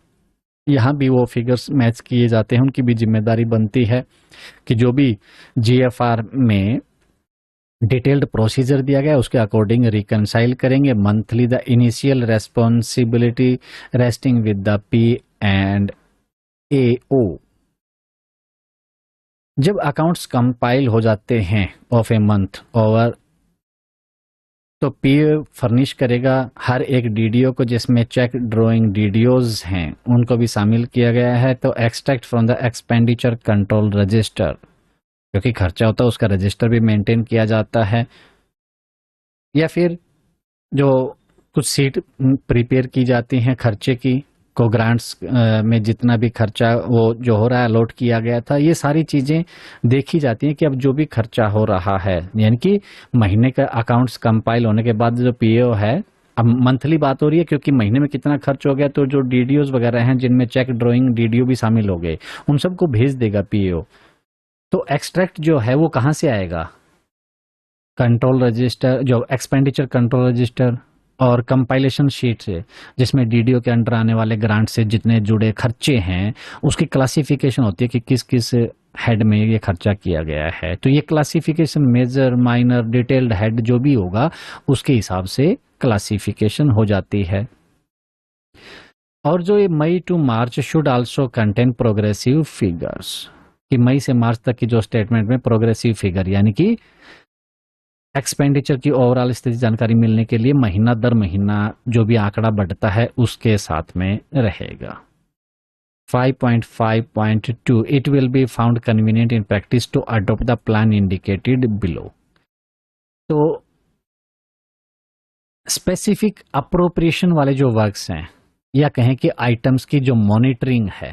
यहाँ भी वो फिगर्स मैच किए जाते हैं। उनकी भी जिम्मेदारी बनती है कि जो भी जीएफआर में डिटेल्ड प्रोसीजर दिया गया उसके अकॉर्डिंग रिकंसाइल करेंगे monthly. The initial responsibility resting with the P and AO. जब अकाउंट्स कंपाइल हो जाते हैं ऑफ ए मंथ ओवर, तो पीए फर्निश करेगा हर एक डीडीओ को जिसमें चेक ड्रॉइंग डीडीओज हैं उनको भी शामिल किया गया है। तो extract from the expenditure control register, क्योंकि खर्चा होता है उसका रजिस्टर भी मेंटेन किया जाता है। या फिर जो कुछ सीट प्रिपेयर की जाती हैं खर्चे की, को ग्रांट्स में जितना भी खर्चा वो जो हो रहा है अलॉट किया गया था, ये सारी चीजें देखी जाती हैं कि अब जो भी खर्चा हो रहा है, यानी कि महीने का अकाउंट्स कंपाइल होने के बाद जो पीओ है, अब मंथली बात हो रही है क्योंकि महीने में कितना खर्च हो गया, तो जो डीडीओज वगैरह हैं जिनमें चेक ड्रॉइंग डीडीओ भी शामिल हो गए उन सबको भेज देगा पीओ। तो एक्सट्रैक्ट जो है वो कहाँ से आएगा? कंट्रोल रजिस्टर, जो एक्सपेंडिचर कंट्रोल रजिस्टर और कंपाइलेशन शीट से, जिसमें डीडीओ के अंडर आने वाले ग्रांट से जितने जुड़े खर्चे हैं उसकी क्लासिफिकेशन होती है कि किस किस हेड में ये खर्चा किया गया है। तो ये classification major, minor, detailed head जो भी होगा उसके हिसाब से क्लासिफिकेशन हो जाती है। और जो ये May to March should also contain progressive figures, कि मई से मार्च तक की जो स्टेटमेंट में प्रोग्रेसिव फिगर यानी कि एक्सपेंडिचर की ओवरऑल स्थिति जानकारी मिलने के लिए महीना दर महीना जो भी आंकड़ा बढ़ता है उसके साथ में रहेगा। 5.5.2 it will be found convenient in practice to adopt the plan indicated below. तो स्पेसिफिक अप्रोप्रिएशन वाले जो वर्क्स हैं या कहें कि आइटम्स की जो मॉनिटरिंग है,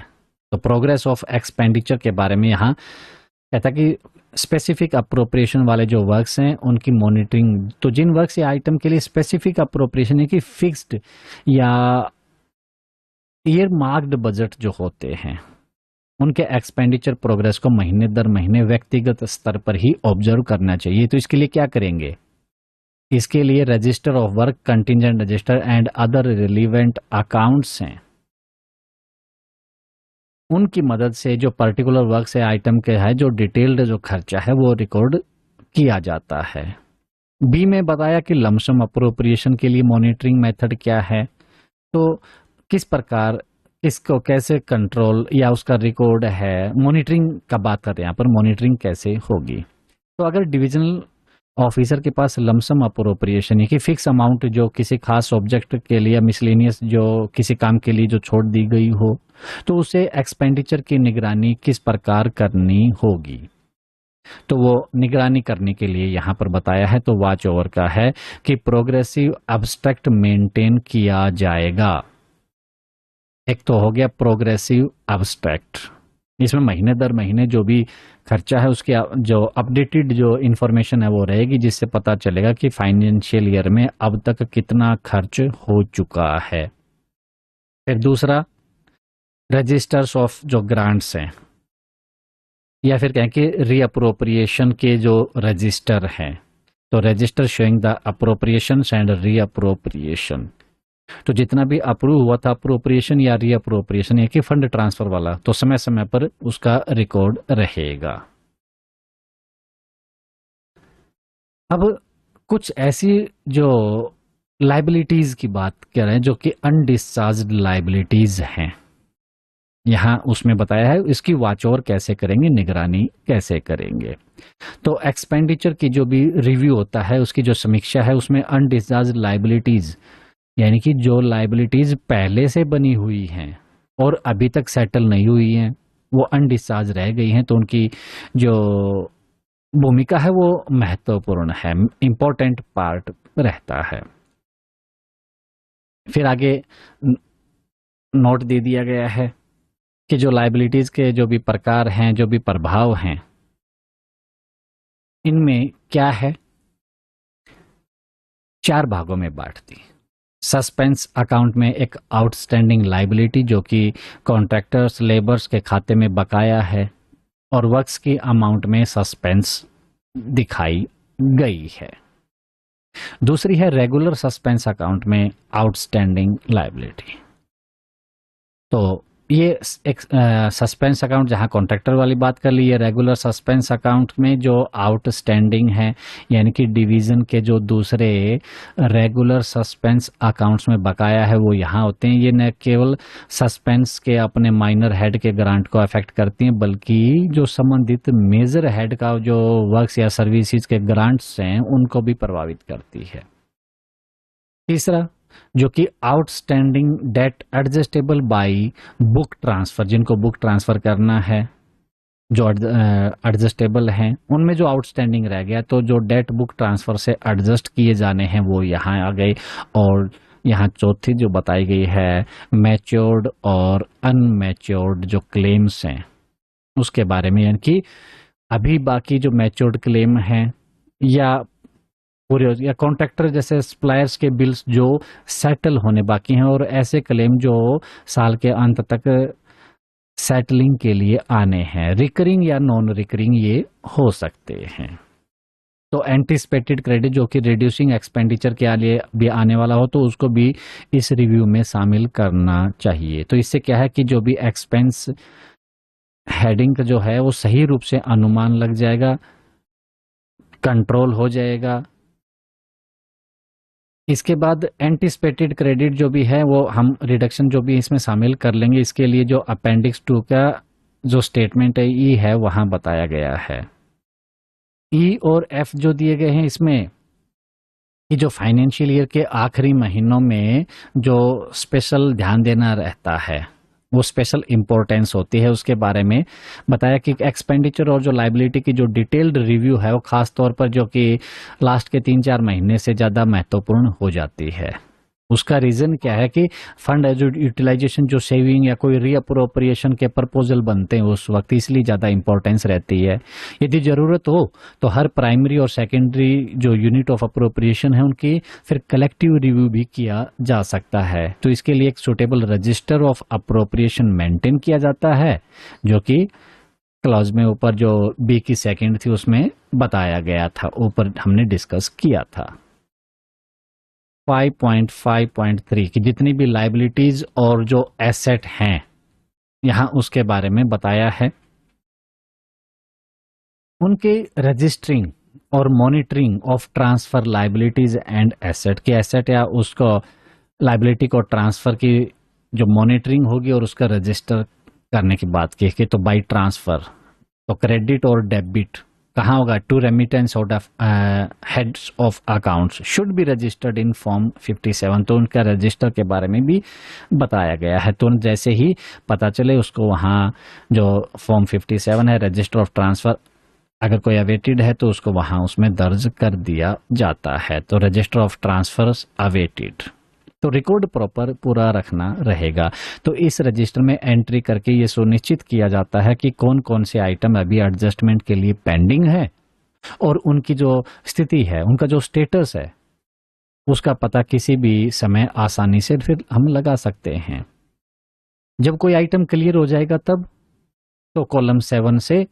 तो प्रोग्रेस ऑफ एक्सपेंडिचर के बारे में यहाँ कहता कि स्पेसिफिक अप्रोप्रिएशन वाले जो वर्क्स हैं उनकी मॉनिटरिंग, तो जिन वर्क्स या आइटम के लिए स्पेसिफिक अप्रोप्रिएशन है कि फिक्स्ड या ईयर मार्क्ड बजट जो होते हैं उनके एक्सपेंडिचर प्रोग्रेस को महीने दर महीने व्यक्तिगत स्तर पर ही ऑब्जर्व करना चाहिए। तो इसके लिए क्या करेंगे? इसके लिए register of work, contingent register and other relevant accounts हैं, उनकी मदद से जो पर्टिकुलर वर्क से आइटम के है जो डिटेल्ड जो खर्चा है वो रिकॉर्ड किया जाता है। बी में बताया कि लमसम अप्रोप्रिएशन के लिए मॉनिटरिंग मेथड क्या है, तो किस प्रकार इसको कैसे कंट्रोल या उसका रिकॉर्ड है, मॉनिटरिंग का बात करते हैं यहाँ पर, मॉनिटरिंग कैसे होगी। तो अगर डिविजनल ऑफिसर के पास लमसम अप्रोप्रिएशन है कि फिक्स अमाउंट जो किसी खास ऑब्जेक्ट के लिए, मिसलेनियस जो किसी काम के लिए जो छोड़ दी गई हो, तो उसे एक्सपेंडिचर की निगरानी किस प्रकार करनी होगी। तो वो निगरानी करने के लिए यहाँ पर बताया है, तो वॉच ओवर का है कि प्रोग्रेसिव एब्स्ट्रैक्ट मेंटेन किया जाएगा। एक तो हो गया प्रोग्रेसिव एब्स्ट्रैक्ट, इसमें महीने दर महीने जो भी खर्चा है उसकी जो अपडेटेड जो इंफॉर्मेशन है वो रहेगी, जिससे पता चलेगा कि फाइनेंशियल ईयर में अब तक कितना खर्च हो चुका है। फिर दूसरा रजिस्टर्स ऑफ जो ग्रांट्स हैं, या फिर कहें कि रीअप्रोप्रिएशन के जो रजिस्टर हैं, तो register showing the appropriations and reappropriation. तो जितना भी अप्रूव हुआ था अप्रोप्रिएशन या रीअप्रोप्रिएशन, एक ही फंड ट्रांसफर वाला, तो समय समय पर उसका रिकॉर्ड रहेगा। अब कुछ ऐसी जो लाइबिलिटीज की बात कर रहे हैं जो कि अनडिस्चार्ज्ड लाइबिलिटीज हैं, यहां उसमें बताया है इसकी वॉच ओवर कैसे करेंगे, निगरानी कैसे करेंगे। तो एक्सपेंडिचर की जो भी रिव्यू होता है, उसकी जो समीक्षा है, उसमें अनडिस्चार्ज्ड लाइबिलिटीज यानी कि जो लाइबिलिटीज पहले से बनी हुई हैं और अभी तक सेटल नहीं हुई हैं, वो अनडिस्चार्ज रह गई हैं, तो उनकी जो भूमिका है वो महत्वपूर्ण है, इंपॉर्टेंट पार्ट रहता है। फिर आगे नोट दे दिया गया है कि जो लाइबिलिटीज के जो भी प्रकार हैं, जो भी प्रभाव हैं, इनमें क्या है, 4 भागों में बांटती। सस्पेंस अकाउंट में एक आउटस्टैंडिंग लाइबिलिटी जो कि कॉन्ट्रैक्टर्स लेबर्स के खाते में बकाया है और वर्क्स की अमाउंट में सस्पेंस दिखाई गई है। दूसरी है रेगुलर सस्पेंस अकाउंट में आउटस्टैंडिंग लाइबिलिटी। तो ये एक सस्पेंस अकाउंट जहां कॉन्ट्रैक्टर वाली बात कर ली है, रेगुलर सस्पेंस अकाउंट में जो आउटस्टैंडिंग है यानी कि डिवीजन के जो दूसरे रेगुलर सस्पेंस अकाउंट्स में बकाया है वो यहाँ होते हैं। ये न केवल सस्पेंस के अपने माइनर हेड के ग्रांट को अफेक्ट करती हैं, बल्कि जो संबंधित मेजर हेड का जो वर्क्स या सर्विसेज के ग्रांट्स हैं उनको भी प्रभावित करती है। तीसरा, जो कि outstanding debt adjustable by book transfer, जिनको बुक ट्रांसफर करना है, जो एडजस्टेबल हैं, उनमें जो आउटस्टैंडिंग रह गया, तो जो डेट बुक ट्रांसफर से एडजस्ट किए जाने हैं वो यहाँ आ गए। और यहाँ चौथी जो बताई गई है, मैच्योर्ड और अनमैच्योर्ड जो क्लेम्स हैं उसके बारे में, यानी कि अभी बाकी जो मैच्योर्ड क्लेम हैं या पूरे या कॉन्ट्रैक्टर जैसे सप्लायर्स के बिल्स जो सेटल होने बाकी हैं, और ऐसे क्लेम जो साल के अंत तक सेटलिंग के लिए आने हैं, रिकरिंग या नॉन रिकरिंग ये हो सकते हैं। तो एंटिसिपेटेड क्रेडिट जो कि रिड्यूसिंग एक्सपेंडिचर के लिए भी आने वाला हो, तो उसको भी इस रिव्यू में शामिल करना चाहिए। तो इससे क्या है कि जो भी एक्सपेंस हेडिंग जो है वो सही रूप से अनुमान लग जाएगा, कंट्रोल हो जाएगा। इसके बाद एंटिसिपेटेड क्रेडिट जो भी है वो हम रिडक्शन जो भी इसमें शामिल कर लेंगे। इसके लिए जो अपेंडिक्स 2 का जो स्टेटमेंट है ई है वहां बताया गया है। ई और एफ जो दिए गए हैं इसमें कि जो फाइनेंशियल ईयर के आखिरी महीनों में जो स्पेशल ध्यान देना रहता है, वो स्पेशल इंपॉर्टेंस होती है, उसके बारे में बताया कि एक्सपेंडिचर और जो लाइबिलिटी की जो डिटेल्ड रिव्यू है वो खास तौर पर जो कि लास्ट के 3-4 महीने से ज़्यादा महत्वपूर्ण हो जाती है। उसका रीज़न क्या है कि फंड यूटिलाइजेशन जो सेविंग या कोई रीअप्रोप्रिएशन के प्रपोजल बनते हैं उस वक्त, इसलिए ज़्यादा इंपॉर्टेंस रहती है। यदि ज़रूरत हो तो हर प्राइमरी और सेकेंडरी जो यूनिट ऑफ अप्रोप्रिएशन है उनकी फिर कलेक्टिव रिव्यू भी किया जा सकता है। तो इसके लिए एक suitable register of appropriation maintain किया जाता है, जो कि क्लॉज में ऊपर जो बी की सेकेंड थी उसमें बताया गया था, ऊपर हमने डिस्कस किया था। 5.5.3 की जितनी भी लाइबिलिटीज और जो एसेट हैं यहां उसके बारे में बताया है। उनके रजिस्टरिंग और monitoring of transfer liabilities and asset के एसेट या उसको लाइबिलिटी को ट्रांसफर की जो मॉनिटरिंग होगी और उसका रजिस्टर करने की बात की कि तो बाय ट्रांसफर, तो क्रेडिट और डेबिट कहाँ होगा, to remittance of heads of accounts should be registered in form 57। तो उनका रजिस्टर के बारे में भी बताया गया है। तो जैसे ही पता चले उसको वहाँ जो फॉर्म 57 है रजिस्टर ऑफ ट्रांसफर, अगर कोई अवेटेड है तो उसको वहाँ उसमें दर्ज कर दिया जाता है। तो रजिस्टर ऑफ ट्रांसफर्स अवेटेड, तो रिकॉर्ड प्रॉपर पूरा रखना रहेगा। तो इस रजिस्टर में एंट्री करके ये सुनिश्चित किया जाता है कि कौन कौन से आइटम अभी एडजस्टमेंट के लिए पेंडिंग है और उनकी जो स्थिति है, उनका जो स्टेटस है, उसका पता किसी भी समय आसानी से फिर हम लगा सकते हैं। जब कोई आइटम क्लियर हो जाएगा तब तो कॉलम 7 से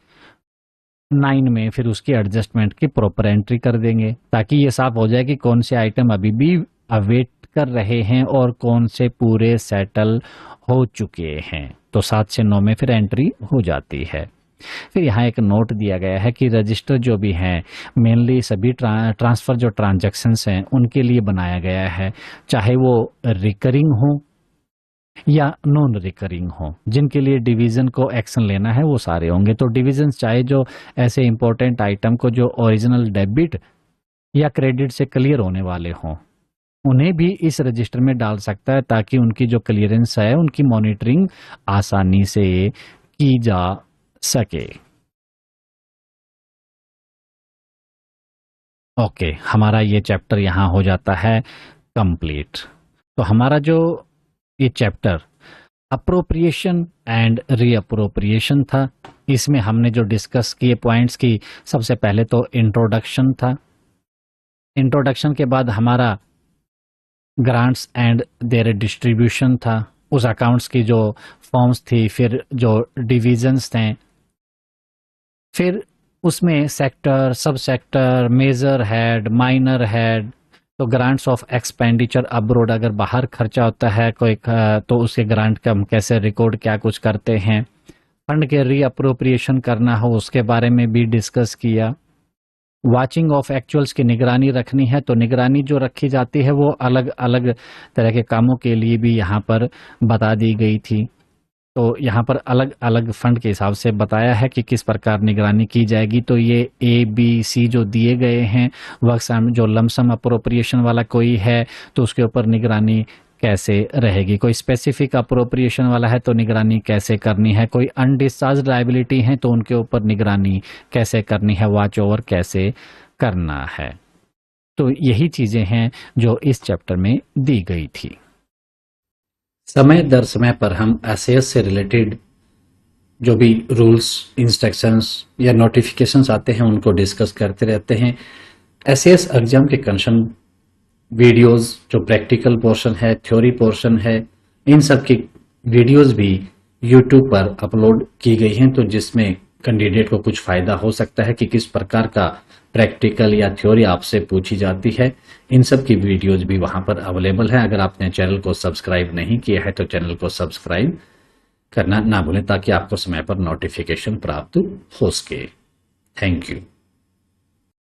9 में फिर उसकी एडजस्टमेंट की प्रॉपर एंट्री कर देंगे, ताकि ये साफ हो जाए कि कौन से आइटम अभी भी अवेट कर रहे हैं और कौन से पूरे सेटल हो चुके हैं। तो 7 से 9 में फिर एंट्री हो जाती है। फिर यहाँ एक नोट दिया गया है कि रजिस्टर जो भी हैं मेनली सभी ट्रांसफर जो ट्रांजैक्शंस हैं उनके लिए बनाया गया है, चाहे वो रिकरिंग हो या नॉन रिकरिंग हो। जिनके लिए डिवीजन को एक्शन लेना है वो सारे होंगे। तो डिवीजन चाहे जो ऐसे इंपॉर्टेंट आइटम को जो ओरिजिनल डेबिट या क्रेडिट से क्लियर होने वाले हों उन्हें भी इस रजिस्टर में डाल सकता है, ताकि उनकी जो क्लियरेंस है उनकी मॉनिटरिंग आसानी से की जा सके। ओके, हमारा ये चैप्टर यहाँ हो जाता है कंप्लीट। तो हमारा जो ये चैप्टर अप्रोप्रिएशन एंड रीअप्रोप्रिएशन था, इसमें हमने जो डिस्कस किए पॉइंट्स की, सबसे पहले तो इंट्रोडक्शन था। इंट्रोडक्शन के बाद हमारा ग्रांट्स एंड देयर डिस्ट्रीब्यूशन था, उस अकाउंट्स की जो फॉर्म्स थी, फिर जो डिविजन्स थे, फिर उसमें sector, sub sector, major head, minor head. तो ग्रांट्स ऑफ एक्सपेंडिचर अब्रोड, अगर बाहर खर्चा होता है कोई तो उसके ग्रांट का हम कैसे रिकॉर्ड क्या कुछ करते हैं। फंड के रीअप्रोप्रिएशन करना हो उसके बारे में भी डिस्कस किया। वाचिंग ऑफ एक्चुअल्स की निगरानी रखनी है, तो निगरानी जो रखी जाती है वो अलग अलग तरह के कामों के लिए भी यहाँ पर बता दी गई थी। तो यहाँ पर अलग अलग फंड के हिसाब से बताया है कि किस प्रकार निगरानी की जाएगी। तो ये ABC जो दिए गए हैं, वर्क जो लमसम अप्रोप्रिएशन वाला कोई है तो उसके ऊपर निगरानी कैसे रहेगी, कोई स्पेसिफिक अप्रोप्रिएशन वाला है तो निगरानी कैसे करनी है, कोई अनडिस्चार्ज लायबिलिटी है तो उनके ऊपर निगरानी कैसे करनी है, वॉच ओवर कैसे करना है। तो यही चीजें हैं जो इस चैप्टर में दी गई थी। समय दर समय पर हम एसएएस से रिलेटेड जो भी रूल्स, इंस्ट्रक्शंस या नोटिफिकेशंस आते हैं उनको डिस्कस करते रहते हैं। एसएएस एग्जाम के कंसर्न वीडियोस, जो प्रैक्टिकल पोर्शन है, थ्योरी पोर्शन है, इन सब की वीडियोस भी यूट्यूब पर अपलोड की गई हैं, तो जिसमें कैंडिडेट को कुछ फायदा हो सकता है कि किस प्रकार का प्रैक्टिकल या थ्योरी आपसे पूछी जाती है। इन सब की वीडियोज भी वहां पर अवेलेबल है। अगर आपने चैनल को सब्सक्राइब नहीं किया है तो चैनल को सब्सक्राइब करना ना भूलें, ताकि आपको समय पर नोटिफिकेशन प्राप्त हो सके। Thank you.